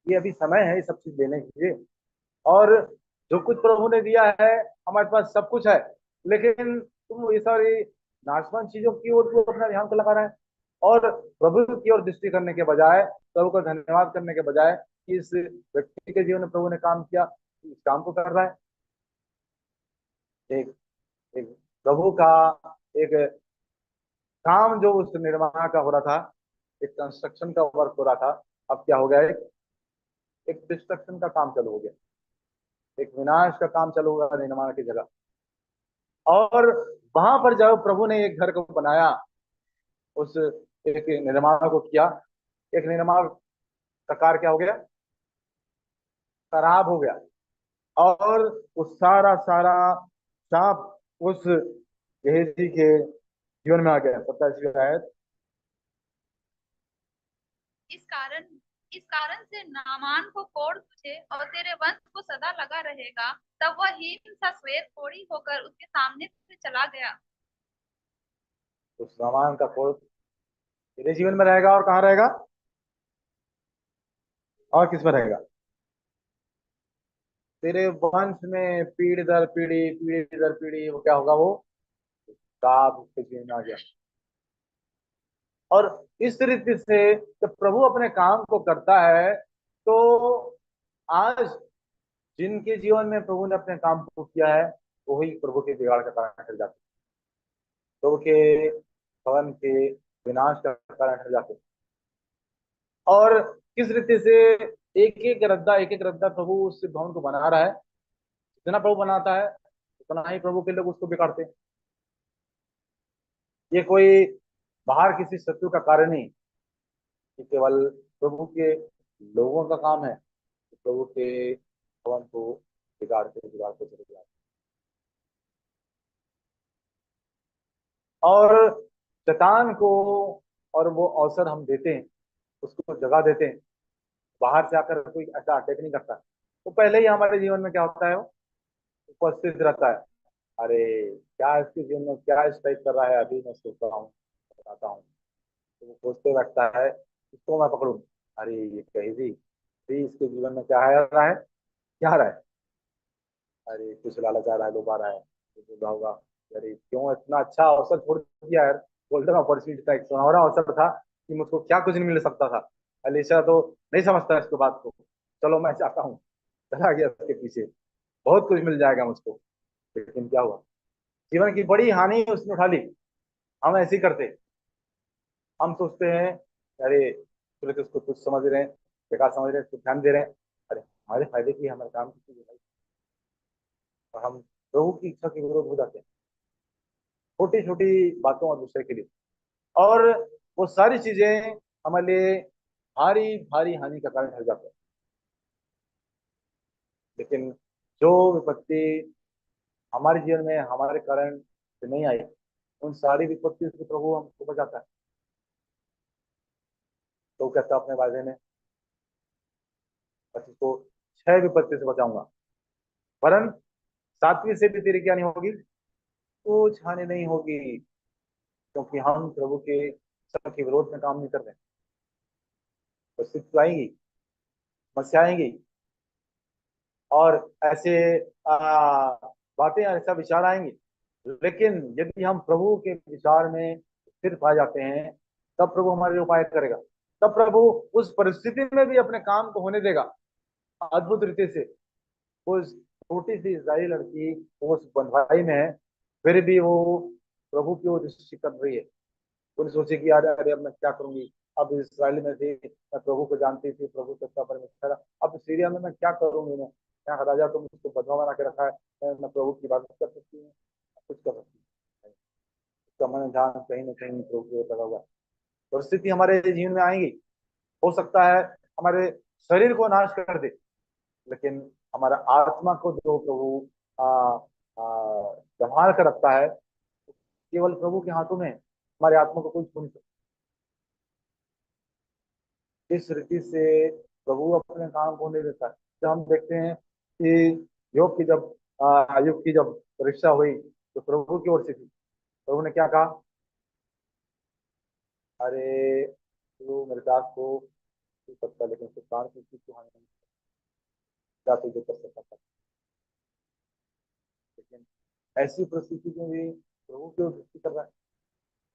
ये अभी समय है ये सब चीज लेने के लिए, और जो कुछ प्रभु ने दिया है, हमारे पास सब कुछ है, लेकिन तुम ये सारी नाशवान चीजों की ओर क्यों अपना ध्यान को लगा रहा है, और प्रभु की ओर दृष्टि करने के बजाय, प्रभु का धन्यवाद करने के बजाय कि इस व्यक्ति के जीवन में प्रभु ने काम किया, इस काम को कर रहा है। एक एक प्रभु का एक काम जो उस निर्माण का हो रहा था, एक कंस्ट्रक्शन का वर्क हो रहा था, अब क्या हो गया, एक एक डिस्ट्रक्शन का काम चालू हो गया, एक विनाश का काम चालू हो गया निर्माण की जगह। और वहां पर जब प्रभु ने एक घर को बनाया, उस एक निर्माण को किया, एक निर्माण का कार्य क्या हो गया, खराब हो गया। और वो सारा सारा शाप उस गेहजी के जीवन में आ गया। 27वीं आयत। इस कारण इस कारण से नामान को कोड़ तुझे और तेरे वंश को सदा लगा रहेगा। तब वह हीन सा श्वेत कोढ़ी होकर उसके सामने से चला गया। उस सामान का कोड़ तेरे जीवन में रहेगा, और कहाँ रहेगा, और किस में रहेगा? तेरे वंश में पीढ़ी दर पीढ़ी वो क्या होगा, वो शाप उसके जीवन में आ गया। और इस तरीके से जब प्रभु अपने काम को करता है, तो आज जिनके जीवन में प्रभु ने अपने काम को किया है, वही प्रभु के बिगाड़ का कारण ठहर जाते हैं, प्रभु के भवन के विनाश का कारण ठहर जाते हैं। और किस रीति से एक एक रद्दा प्रभु उस भवन को बना रहा है। जितना प्रभु बनाता है उतना ही प्रभु के लोग उसको बिगाड़ते हैं। ये कोई बाहर किसी शत्रु का कार्य नहीं, ये केवल प्रभु के लोगों का काम है, प्रभु के भवन को बिगाड़ते बिगाड़ते चले जाते। और शैतान को और वो अवसर हम देते हैं, उसको जगह देते हैं। बाहर से आकर कोई ऐसा अटैक नहीं करता, तो पहले ही हमारे जीवन में क्या होता है, वो उपस्थित रहता है। अरे क्या इसके जीवन में क्या इस टाइप कर रहा है, अभी मैं सोच रहा हूँ, बताता हूँ। तो वो सोचते रखता है, इसको मैं पकड़ूं। अरे ये कही थी, अभी इसके जीवन में क्या है रहा है, क्या आ रहा है? अरे कुछ लालच आ रहा है, लोभ आ रहा है, तो बोला होगा अरे क्यों इतना अच्छा अवसर छोड़ दिया यार। गोल्डन अपॉर्चुनिटी था, एक सुनहरा अवसर था कि मुझको क्या कुछ नहीं मिल सकता था। अलीशा तो नहीं समझता इसको बात को, चलो मैं चाहता हूँ, चला गया उसके पीछे, बहुत कुछ मिल जाएगा मुझको। लेकिन क्या हुआ, जीवन की बड़ी हानि उसने उठा ली। हम ऐसे ही करते, हम सोचते हैं अरे चलो तो उसको कुछ समझ रहे हैं, बेकार समझ रहे हैं, इसको ध्यान दे रहे हैं। अरे हमारे फायदे की हमारे काम की चीज है भाई। और हम प्रभु की इच्छा के विरोध हो जाते हैं, छोटी छोटी बातों और दूसरे के लिए। और वो सारी चीजें हमारे लिए भारी भारी हानि का कारण ठहर जाते हैं। लेकिन जो विपत्ति हमारे जीवन में हमारे कारण से नहीं आई, उन सारी विपत्ति से प्रभु हमको बचाता है। तो कहता है अपने वायदे में, बस इसको 6 विपत्ति से बचाऊंगा, वरन 7वीं से भी तेरी क्या नहीं होगी, कुछ हानि नहीं होगी। क्योंकि हम प्रभु के सब के विरोध में काम नहीं कर रहे हैं। परिस्थिति आएंगी, समस्या आएंगी, और ऐसे बातें, ऐसा विचार आएंगे। लेकिन यदि हम प्रभु के विचार में स्थिर पा जाते हैं, तब प्रभु हमारे लिए उपाय करेगा। तब प्रभु उस परिस्थिति में भी अपने काम को होने देगा अद्भुत रीति से। उस छोटी सी इस्राएली लड़की उस बंधुआई में है, फिर भी वो प्रभु की ओर दृष्टि कर रही है। उन्हें सोचे कि यार अरे अब मैं क्या करूंगी, अब इसराइल में थी, मैं प्रभु को जानती थी, प्रभु सच्चा परमेश्वर है। अब सीरिया में मैं क्या करूंगी, मैं यहाँ राजा तो मुझको बदवा बना के रखा है, मैं प्रभु की इबादत कर सकती हूँ, कुछ कर सकती हूँ। उसका मन ध्यान कहीं ना कहीं प्रभु की ओर लगा हुआ है। परिस्थिति हमारे जीवन में आएंगी, हो सकता है हमारे शरीर को नाश कर दे, लेकिन हमारा आत्मा को जो प्रभु संभाल कर रखता है, केवल प्रभु के हाथों में है। हमारे आत्मा को कोई छू नहीं सकता। इस रीति से प्रभु अपने काम को नहीं देता है। जब हम देखते हैं कि योग की जब आयुब की जब परीक्षा हुई, तो प्रभु की ओर से थी। प्रभु ने क्या कहा, अरे तू मेरे दास को छू सकता, लेकिन उसके प्राण की चीज को हानि नहीं क्या तुझे कर सकता था। लेकिन ऐसी परिस्थिति में भी प्रभु की ओर दृष्टि कर रहा है।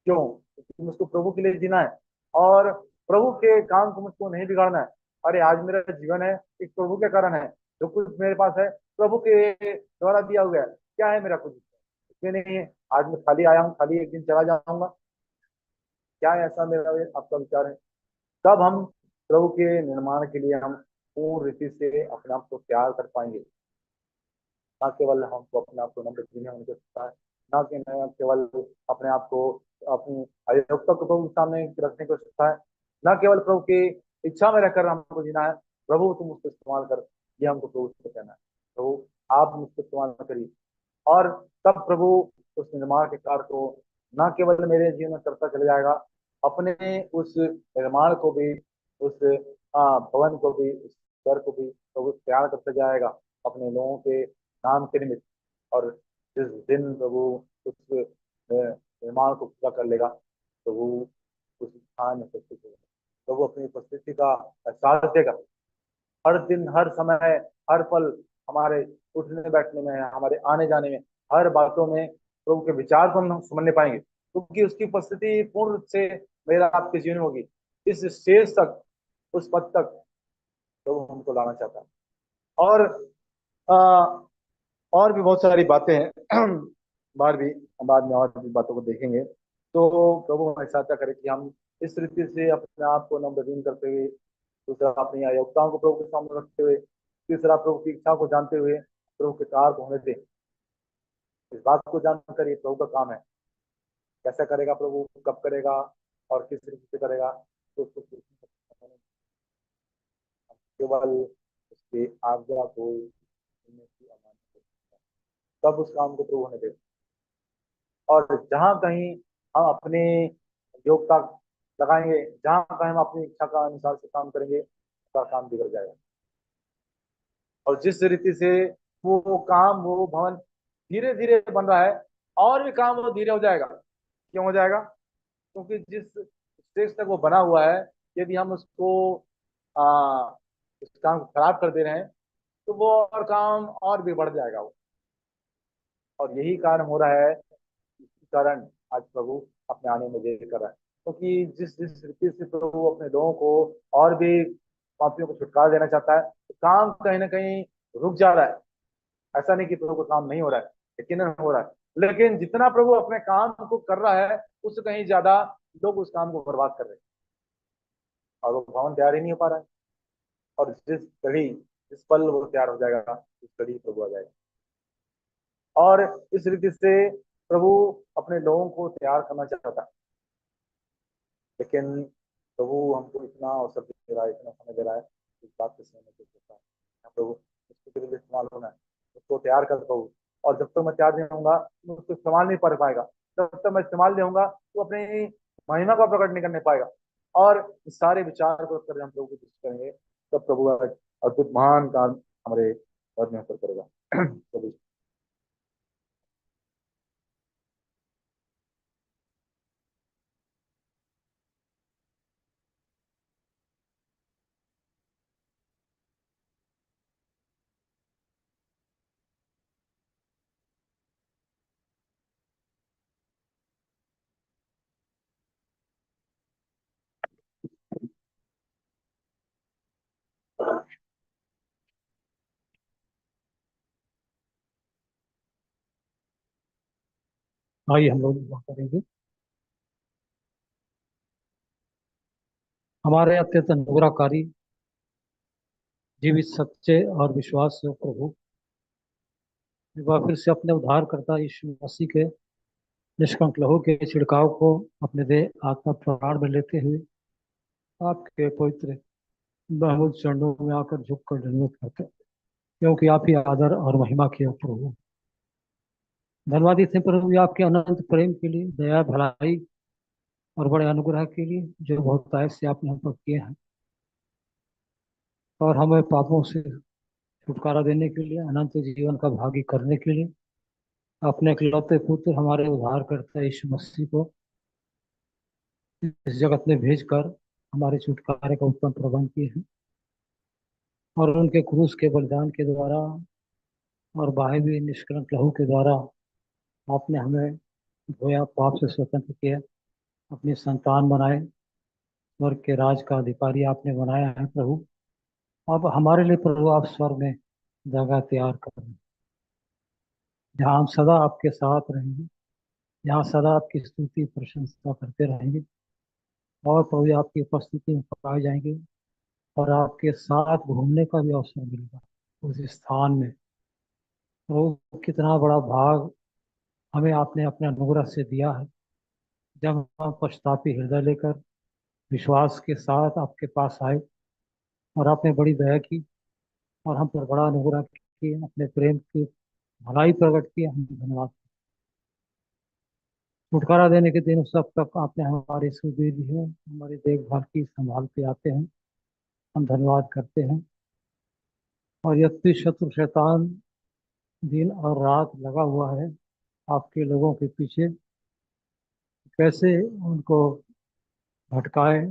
क्यों? क्योंकि मुझको प्रभु के लिए जीना है, और प्रभु के काम को मुझको नहीं बिगाड़ना है। अरे आज मेरा जीवन है एक प्रभु के कारण है, जो कुछ मेरे पास है प्रभु के द्वारा दिया हुआ है। क्या है मेरा कुछ इसमें नहीं है। आज मैं खाली आया हूँ, खाली एक दिन चला जाऊंगा, क्या है ऐसा मेरा आपका विचार है? तब हम प्रभु के निर्माण के लिए हम पूर्ण रीति से अपने आप को तैयार कर पाएंगे। ना केवल हमको अपने आप को नम्र जीने होने सकता है, ना कि न केवल अपने आप को अपनी अयोग्यता को प्रभु के सामने रखने को सकता है, ना केवल प्रभु की इच्छा में रहकर हमको जीना है। प्रभु तुम उसको इस्तेमाल कर, ये हमको प्रभु से कहना है। प्रभु आप मुझको क्षमा करिए। और तब प्रभु उस निर्माण के कार्य को न केवल मेरे जीवन में करता चला जाएगा, अपने उस निर्माण को भी, उस भवन को भी, उस घर को भी प्रभु तैयार करता जाएगा अपने लोगों के नाम के निमित्त। और जिस दिन प्रभु उस निर्माण को पूरा कर लेगा, प्रभु उस स्थान में उपस्थित होगा, प्रभु अपनी उपस्थिति का एहसास देगा। हर दिन, हर समय, हर पल हमारे उठने बैठने में, हमारे आने जाने में, हर बातों में प्रभु के विचार को हम समझने पाएंगे, क्योंकि उसकी उपस्थिति पूर्ण रूप से मेरा आपके जीवन में होगी। इस स्टेज तक, उस पद तक प्रभु हमको लाना चाहता है। और आ, और भी बहुत सारी बातें हैं बाद में और भी बातों को देखेंगे। तो प्रभु हमें सहायता करे कि हम इस रीति से अपने आप को नम्रहीन करते हुए, दूसरा अपनी अयोग्यताओं को प्रभु के सामने रखते हुए, तीसरा प्रभु की इच्छा को जानते हुए प्रभु के कार्य को होने दें। इस बात को जानकर ये प्रभु का काम है। कैसा करेगा प्रभु, कब करेगा और किस रीति से करेगा, तो उसको केवल उसकी आज्ञा को सुनने की अमानत है। तब उस काम को प्रभु होने दे। और जहां कहीं हम अपनी योग्यता लगाएंगे, जहां कहीं हम अपनी इच्छा का अनुसार से काम करेंगे, उसका काम बिगड़ जाएगा। और जिस रीति से वो काम, वो भवन धीरे धीरे बन रहा है, और भी काम वो धीरे हो जाएगा। क्यों हो जाएगा? क्योंकि जिस स्टेज तक वो बना हुआ है, यदि हम उसको उस काम को खराब कर दे रहे हैं, तो वो और काम और भी बढ़ जाएगा वो। और यही कारण हो रहा है, इसी कारण आज प्रभु अपने आने में देर कर रहा है। क्योंकि जिस जिस रीति से प्रभु अपने लोगों को और भी पापियों को छुटकारा देना चाहता है, तो काम कहीं ना कहीं रुक जा रहा है। ऐसा नहीं कि प्रभु का काम नहीं हो रहा है, यकीनन हो रहा है, लेकिन जितना प्रभु अपने काम को कर रहा है, उससे कहीं ज्यादा लोग उस काम को बर्बाद कर रहे हैं, और वो भवन तैयार ही नहीं हो पा रहा है। और जिस पल वो तैयार हो जाएगा, उस घड़ी प्रभु आ जाएगा। और इस रीति से प्रभु अपने लोगों को तैयार करना चाहता है, लेकिन प्रभु हमको इतना अवसर दे रहा है, इतना समय दे रहा है, इस बात से समझने की जरूरत है। प्रभु उसको तेरे लिए इस्तेमाल होना है, उसको तैयार कर प्रभु। और जब तक मैं तैयार नहीं होऊंगा, तो उसको इस्तेमाल नहीं कर पाएगा। जब तक मैं इस्तेमाल नहीं होऊंगा, तो अपनी महिमा का प्रकट नहीं करने पाएगा। और इस सारे विचार को कर हम प्रभु को दृष्टि करेंगे, तब प्रभु अद्भुत महान काम हमारे वर्ग में करेगा। प्रभु आइए हम लोग दुआ करेंगे। हमारे अत्यंत अनुग्रहकारी, जीवित, सच्चे और विश्वास प्रभु, एक बार फिर से अपने उद्धारकर्ता यीशु मसीह के निष्कंक लहू के छिड़काव को अपने देह आत्मा प्राण में लेते हुए आपके पवित्र महमूद चरणों में आकर झुककर धन्यवाद करते हैं, क्योंकि आप ही आदर और महिमा के प्रभु। धन्यवादित हैं प्रभु आपके अनंत प्रेम के लिए, दया, भलाई और बड़े अनुग्रह के लिए, जो बहुतायत से आपने हम पर किए हैं, और हमें पापों से छुटकारा देने के लिए, अनंत जीवन का भागी करने के लिए अपने इकलौते पुत्र हमारे उद्धारकर्ता यीशु मसीह को इस जगत में भेजकर हमारे छुटकारे का उत्तम प्रबंध किए हैं। और उनके क्रूस के बलिदान के द्वारा और बहाए हुए निष्कलंक लहू के द्वारा आपने हमें धोया, पाप से स्वतंत्र किया, अपनी संतान बनाए, स्वर्ग के राज का अधिकारी आपने बनाया है प्रभु। अब हमारे लिए प्रभु आप स्वर्ग में जगह तैयार कर रहे हैं, जहाँ हम सदा आपके साथ रहेंगे, जहाँ सदा आपकी स्तुति प्रशंसा करते रहेंगे, और प्रभु आपकी उपस्थिति में पाए जाएंगे, और आपके साथ घूमने का भी अवसर मिलेगा उस स्थान में। प्रभु कितना बड़ा भाग हमें आपने अपने अनुग्रह से दिया है, जब हम पश्चातापी हृदय लेकर विश्वास के साथ आपके पास आए, और आपने बड़ी दया की और हम पर बड़ा अनुग्रह किए, अपने प्रेम की भलाई प्रकट की, हम धन्यवाद। छुटकारा देने के दिन सब तक आपने हमारी सुधि दी है, हमारी देखभाल की, संभालते आते हैं, हम धन्यवाद करते हैं। और यद्यपि शत्रु शैतान दिन और रात लगा हुआ है आपके लोगों के पीछे, कैसे उनको भटकाए,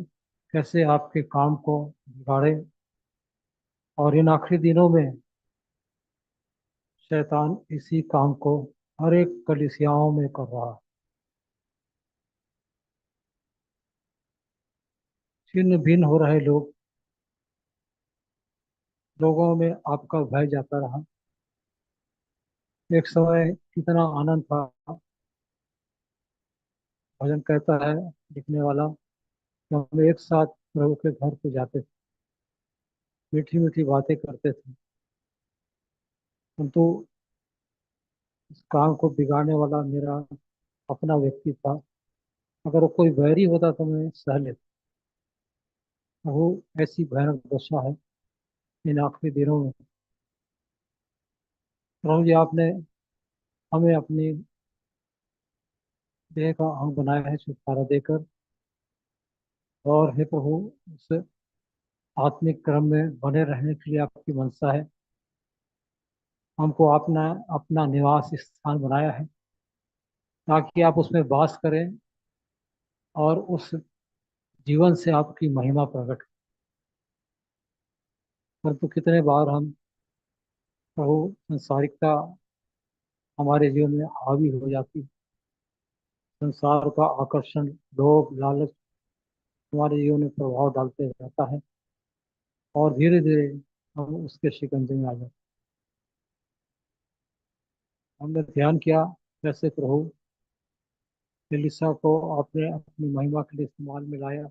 कैसे आपके काम को बिगाड़े, और इन आखिरी दिनों में शैतान इसी काम को हर एक कलीसियाओं में कर रहा है। छिन्न भिन्न हो रहे लोगों में आपका भय जाता रहा। एक समय कितना आनंद था, भजन कहता है लिखने वाला, कि हम एक साथ प्रभु के घर पे जाते थे, मीठी मीठी बातें करते थे, परंतु इस काम को बिगाड़ने वाला मेरा अपना व्यक्ति था। अगर वो कोई बैरी होता तो मैं सह लेता। वो ऐसी भयानक दशा है इन आखिरी दिनों में। प्रभु जी, आपने हमें अपनी देह का अंग बनाया है छुटकारा देकर, और हे प्रभु, उस आत्मिक क्रम में बने रहने के लिए आपकी मंशा है। हमको अपना अपना निवास स्थान बनाया है ताकि आप उसमें वास करें और उस जीवन से आपकी महिमा प्रकट। परंतु कितने बार हम प्रभु संसारिकता हमारे जीवन में हावी हो जाती है, संसार का आकर्षण, लोभ, लालच हमारे जीवन में प्रभाव डालते रहता है, और धीरे धीरे हम उसके शिकंजे में आ जाते हैं। हमने ध्यान किया कैसे प्रभु एलिसा को आपने अपनी महिमा के लिए इस्तेमाल में लाया।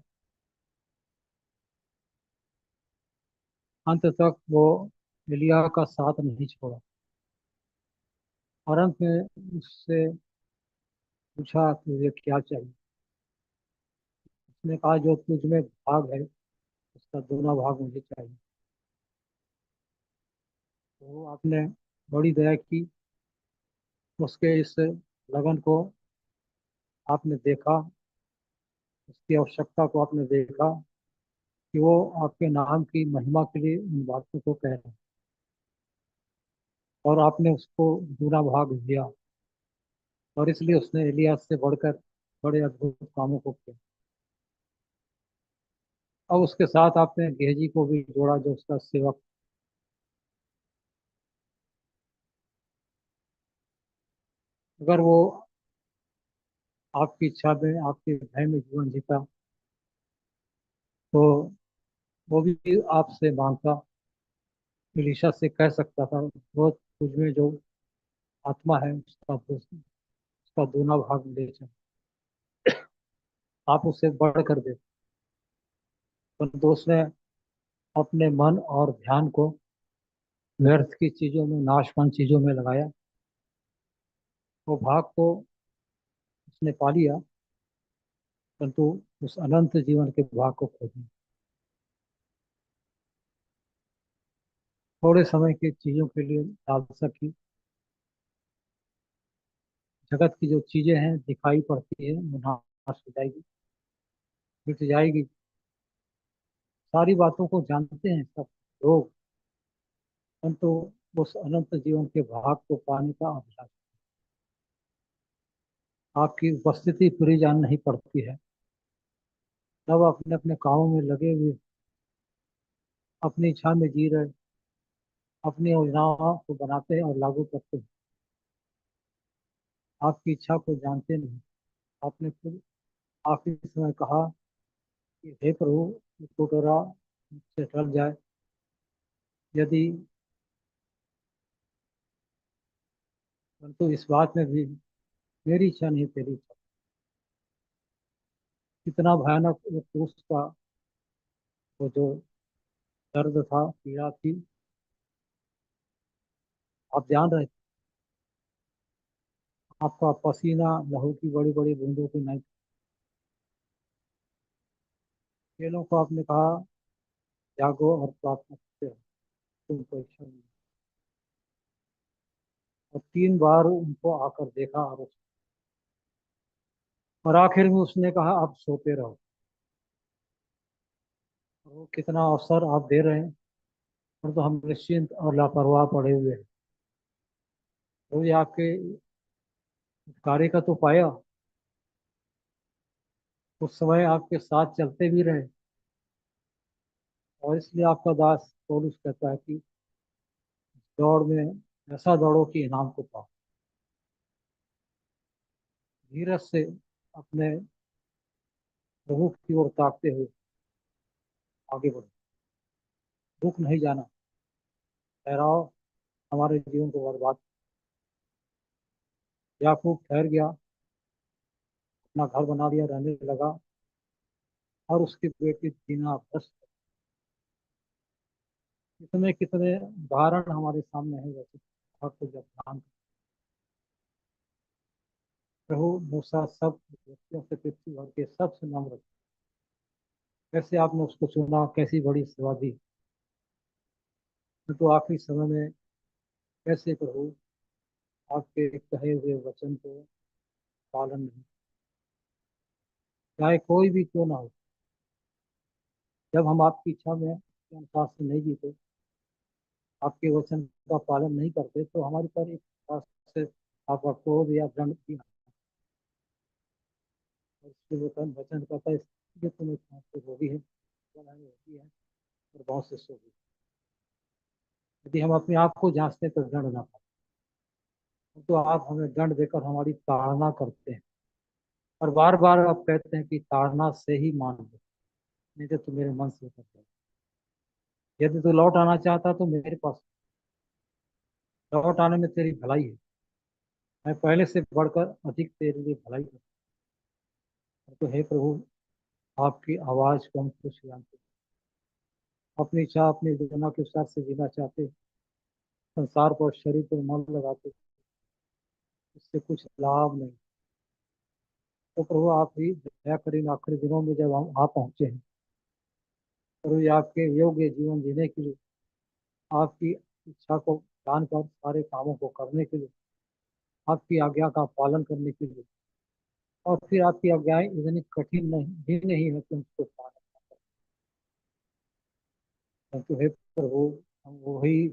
अंत तक वो एलिया का साथ नहीं छोड़ा, और अंत में उससे पूछा तुझे क्या चाहिए। उसने कहा जो तुझ में भाग है उसका दोना भाग मुझे चाहिए। तो आपने बड़ी दया की, उसके इस लगन को आपने देखा, उसकी आवश्यकता को आपने देखा कि वो आपके नाम की महिमा के लिए इन बातों को कह रहे हैं, और आपने उसको दूना भाग दिया, और इसलिए उसने एलिया से बढ़कर बड़े अद्भुत कामों को किया। अब उसके साथ आपने गेहजी को भी जोड़ा, जो उसका सेवक। अगर वो आपकी इच्छा में, आपके भय में जीवन जीता, तो वो भी आपसे मांगता, एलीशा से कह सकता था, वो तुझ में जो आत्मा है उसका दूना भाग ले जाए। आप उससे बढ़ कर दे, परंतु उसने अपने मन और ध्यान को व्यर्थ की चीजों में, नाशवान चीजों में लगाया। वो भाग को उसने पा लिया, परंतु उस अनंत जीवन के भाग को खो दिया। थोड़े समय की चीजों के लिए लालसा की, जगत की जो चीजें हैं दिखाई पड़ती है वो नाश हो जाएगी, मिट जाएगी। सारी बातों को जानते हैं सब लोग, परंतु उस अनंत जीवन के भाग को पाने का अभिलाष, आपकी उपस्थिति पूरी जान नहीं पड़ती है। सब अपने अपने कामों में लगे हुए, अपनी इच्छा में जी रहे, अपनी योजनाओं को बनाते हैं और लागू करते हैं, आपकी इच्छा को जानते नहीं। आपने खुद आखिरी समय कहा कि हे प्रभु, ये कटोरा मुझसे टल जाए, यदि, परंतु इस बात में भी मेरी इच्छा नहीं तेरी इच्छा। कितना भयानक वो क्रूस का वो जो दर्द था, पीड़ा थी, आप जान रहे थे। आपका पसीना लहू की बड़ी बड़ी बूंदों की नहीं, चेलों को आपने कहा जागो और प्रार्थना करते रहो, तुम परीक्षा में। और 3 बार उनको आकर देखा और आखिर में उसने कहा अब सोते रहो। वो कितना अवसर आप दे रहे हैं, और तो हम निश्चिंत और लापरवाह पड़े हुए हैं। तो ये आपके कार्य का तो पाया, उस समय आपके साथ चलते भी रहे, और इसलिए आपका दास पौलुस कहता है कि दौड़ में ऐसा दौड़ो कि इनाम को पाओ। धीरज से अपने प्रभु की ओर ताकते हुए आगे बढ़ो, रुक नहीं जाना। ठहराव हमारे जीवन को बर्बाद। याकूब ठहर गया, अपना घर बना लिया, रहने लगा, और उसकी बेटी दीना भ्रष्ट। कितने कितने उदाहरण हमारे सामने है वैसे। आपको जब ध्यान, प्रभु मूसा सब व्यक्तियों से, पृथ्वी भर के सबसे नम्र थे। कैसे आपने उसको चुना, कैसी बड़ी सेवा दी। तो आखिरी समय में कैसे प्रभु आपके कहे हुए वचन को पालन नहीं, चाहे कोई भी क्यों ना हो। जब हम आपकी इच्छा में के अनुसार से नहीं जीते, आपके वचन का पालन नहीं करते, तो हमारे पर एक प्रकार से आपका क्रोध या दंड भी है। और इसलिए वचन वचन कहता है, इसलिए तुम्हें से होगी है, होगी है, और बहुत से सोगी। यदि हम अपने आप को जांचते तो दंड ना पाए, तो आप हमें दंड देकर हमारी ताड़ना करते हैं। और बार बार आप कहते हैं कि ताड़ना से ही मान लो, नहीं तो मेरे मन से करते। यदि तू लौट आना चाहता तो मेरे पास, लौट आने में तेरी भलाई है। मैं पहले से बढ़कर अधिक तेरे लिए भलाई करता हूं। तो हे प्रभु, आपकी आवाज को हम कुछ जानते हैं। अपनी इच्छा अपनी योजना के साथ से जीना चाहते, संसार पर शरीर पर मन लगाते, इससे कुछ लाभ नहीं। तो प्रभु आप ही दया करें, आखिरी दिनों में जब हम आ पहुंचे हैं, प्रभु ये आपके योग्य जीवन जीने के लिए, आपकी इच्छा को जानकर सारे कामों को करने के लिए, आपकी आज्ञा का पालन करने के लिए। और फिर आपकी आज्ञाएं इतनी कठिन नहीं भी नहीं है कि उनको पालन करें। परंतु हे प्रभु, हम वही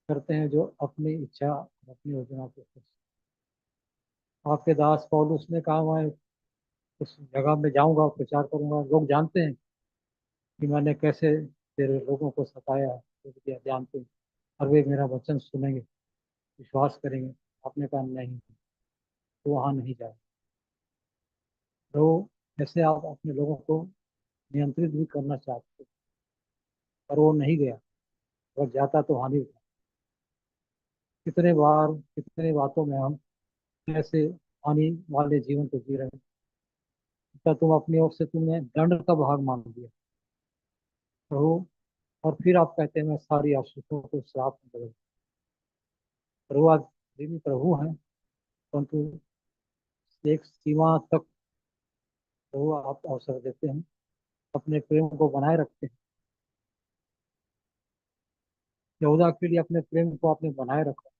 करते हैं जो अपनी इच्छा और अपनी योजना को करते हैं। आपके दास पौलुस ने कहा, मैं उस जगह में जाऊंगा, प्रचार करूंगा, लोग जानते हैं कि मैंने कैसे तेरे लोगों को सताया, तो जानते हैं, और वे मेरा वचन सुनेंगे, विश्वास करेंगे। आपने कहा नहीं, तो वहां नहीं जाए। तो ऐसे आप अपने लोगों को नियंत्रित भी करना चाहते, पर वो नहीं गया। अगर जाता तो हानि होता। कितने बार कितने बातों में हम ऐसे हानि वाले जीवन को जी रहे हैं। तो तुम अपनी ओर से तुमने दंड का भाग मान लिया प्रभु, और फिर आप कहते हैं मैं सारी आशीषों को श्राप में बदल। प्रभु आप भी प्रभु हैं, परंतु एक सीमा तक प्रभु आप अवसर देते हैं, अपने प्रेम को बनाए रखते हैं। यहूदा के लिए अपने प्रेम को आपने बनाए रखा।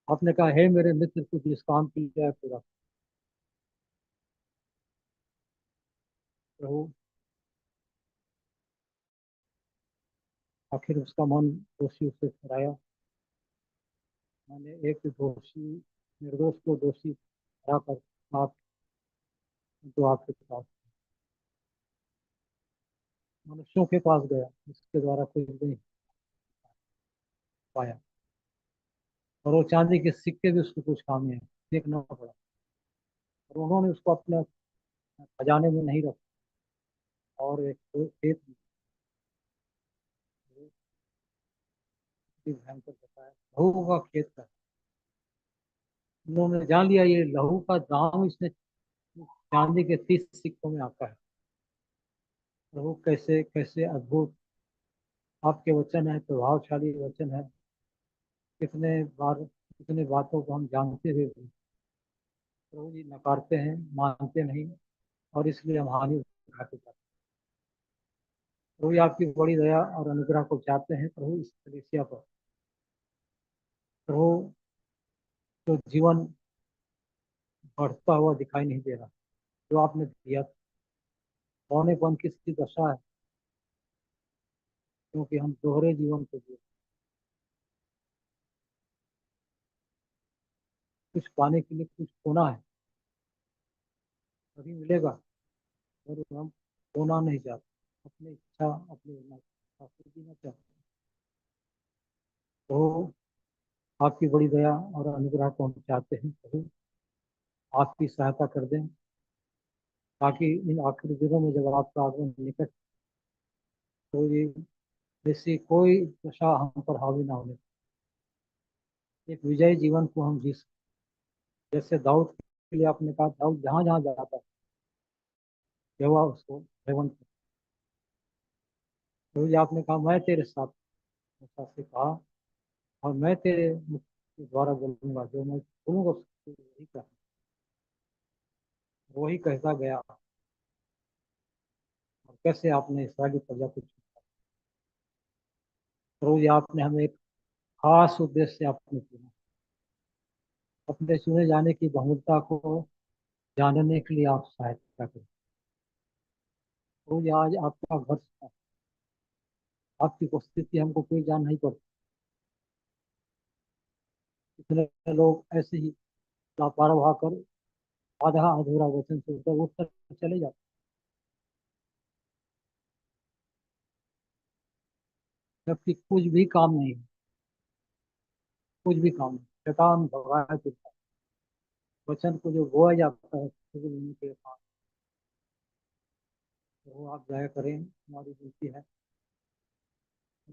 आपने कहा, हे मेरे मित्र, तू जिस काम के लिए है पूरा। प्रभु आखिर उसका मन दोषी उससे ठहराया। मैंने एक दोषी निर्दोष को दोषी ठहरा कर आप, तो आपके पास मनुष्यों के पास गया, जिसके द्वारा कोई नहीं पाया। और वो चांदी के सिक्के भी उसको कुछ काम नहीं है, देखना पड़ा। और उन्होंने उसको अपने खजाने में नहीं रखा, और एक खेत में भयंकर बताया, लहू का खेत का। उन्होंने जान लिया ये लहू का दाम इसने चांदी के 30 सिक्कों में आता है। प्रभु कैसे कैसे अद्भुत आपके वचन है, प्रभावशाली वचन है। कितने बार कितने बातों को हम जानते हुए भी प्रभु जी नकारते हैं, मानते नहीं, और इसलिए हम हानि उठाते जाते हैं। प्रभु जी आपकी बड़ी दया और अनुग्रह को चाहते हैं प्रभु इस कलीसिया पर। प्रभु तो जीवन बढ़ता हुआ दिखाई नहीं दे रहा जो आपने दिया। पौनेपन किसकी दशा है, क्योंकि हम दोहरे जीवन को जिए। कुछ पाने के लिए कुछ खोना है, तभी मिलेगा। और हम खोना नहीं चाहते, अपनी इच्छा अपनी जीना चाहते हैं। तो आपकी बड़ी दया और अनुग्रह को हम चाहते हैं, प्रभु आपकी सहायता कर दें, ताकि इन आखिरी दिनों में जब आपका आगमन निकट, तो ये ऐसी कोई दशा हम पर हावी ना होने, एक विजयी जीवन को हम जी सकें। जैसे दाऊद के लिए आपने कहा, दाऊद जहाँ जहाँ जाता है यहोवा उसको हेवन, तो ये आपने कहा मैं तेरे साथ, मूसा से कहा, और मैं तेरे मुख के द्वारा बोलूंगा, जो मैं बोलूंगा उसको वही कह, वही कहता गया। और कैसे आपने इस्राएली प्रजा को चुना। रोज आपने हमें एक खास उद्देश्य से आपने चुना, अपने चुने जाने की बहुमूल्यता को जानने के लिए आप सहायता करें। रोज आज आपका घर, आपकी उपस्थिति हमको कोई जान नहीं पड़ती। इतने लोग ऐसे ही लापरवाह कर आधा अधूरा वचन सुनकर उठ कर चले जाते, जबकि कुछ भी काम नहीं है, कुछ भी काम नहीं। शैतान भगाया फिरता है। वचन को जो बोया जाता है उसको लेने के काम, तो वो आप दया करें, हमारी विनती है।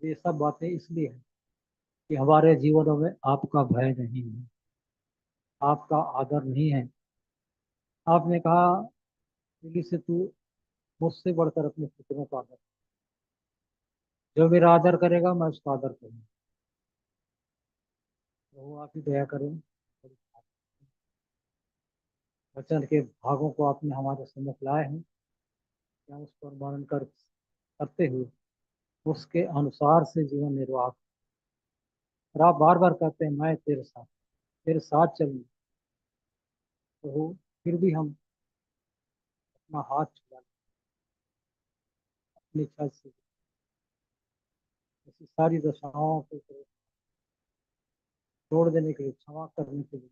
ये सब बातें इसलिए है कि हमारे जीवनों में आपका भय नहीं है, आपका आदर नहीं है। आपने कहा, दिल्ली से तू मुझसे बढ़कर अपने पुत्रों का आदर, जो मेरा आदर करेगा मैं उसका आदर करूंगा। तो वो आप ही दया करें। वचन के भागों को आपने हमारे सम्मुख लाए हैं, क्या उस पर वर्णन करते हुए उसके अनुसार से जीवन निर्वाह। और आप बार बार कहते हैं मैं तेरे साथ चलूंगा। तो फिर भी हम अपना हाथ छुड़ा अपनी इच्छा से ऐसी सारी दशाओं को छोड़ देने के लिए, क्षमा करने के लिए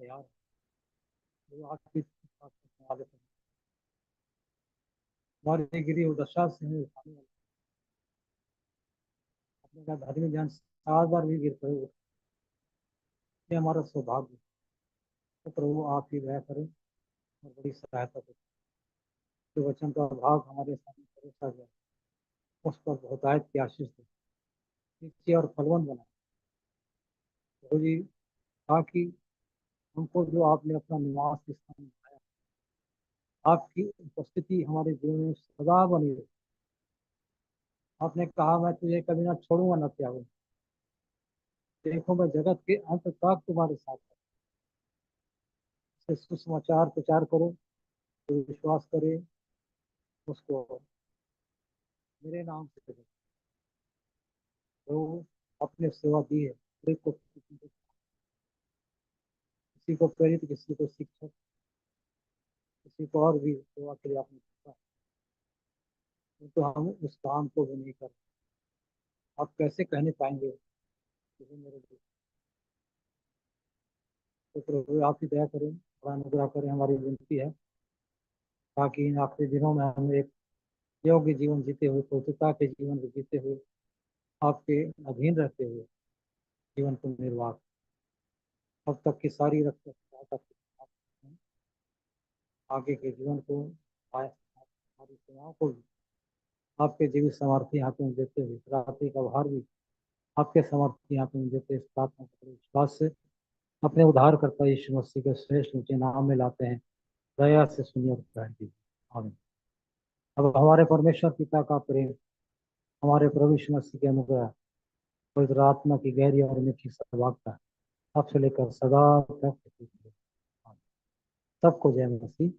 तैयार है। जो आपकी बात करने वाले थे, हमारी गिरी हुई दशा से हमें उठाने वाले, अपने का धर्मी ज्ञान 7 बार भी गिर पड़े, ये हमारा सौभाग्य है। तो प्रभु आप ही दया करें और बड़ी सहायता करें। जो वचन का भाग हमारे सामने परोसा गया, उस पर बहुतायत की आशीष दे, नीचे और फलवन बना प्रभु जी, ताकि हमको जो आपने अपना निवास स्थान बनाया, आपकी उपस्थिति हमारे जीवन में सदा बनी रहे। आपने कहा मैं तुझे कभी ना छोड़ूंगा ना त्यागूंगा, देखो मैं जगत के अंत तक तुम्हारे साथ हूं। इसे सुसमाचार प्रचार करो, जो विश्वास करे उसको मेरे नाम से करो। तो अपने सेवा दी है, किसी को प्रेरित, किसी को शिक्षक, किसी को और भी सेवा के लिए आपने रखा है। तो हम उस काम को भी नहीं कर, आप कैसे कहने पाएंगे कि मेरे लिए। तो प्रभु आप ही दया करें और अनुग्रह करें, हमारी विनती है, ताकि इन आखिरी दिनों में हम एक योग्य जीवन जीते हुए, पवित्रता के जीवन को जीते हुए, आपके अधीन रहते हुए जीवन को निर्वाह, अब तक की सारी रक्त आगे के जीवन को हमारी सेवाओं को भी आपके जीवित सामर्थ्य हाथों में देते हुए, रात्रि का भार भी आपके सामर्थ्य हाथों में देते, इस प्रार्थना को विश्वास से अपने उद्धारकर्ता यीशु मसीह के श्रेष्ठ ऊंचे नाम में लाते हैं। दया से सुनिए और ग्रहण कीजिए, आमीन। अब हमारे परमेश्वर पिता का प्रेम, हमारे प्रभु यीशु मसीह के अनुग्रह, पवित्र आत्मा की गहरी और मीठी सहभागिता अब से लेकर सदा तक। सबको जय मसीह।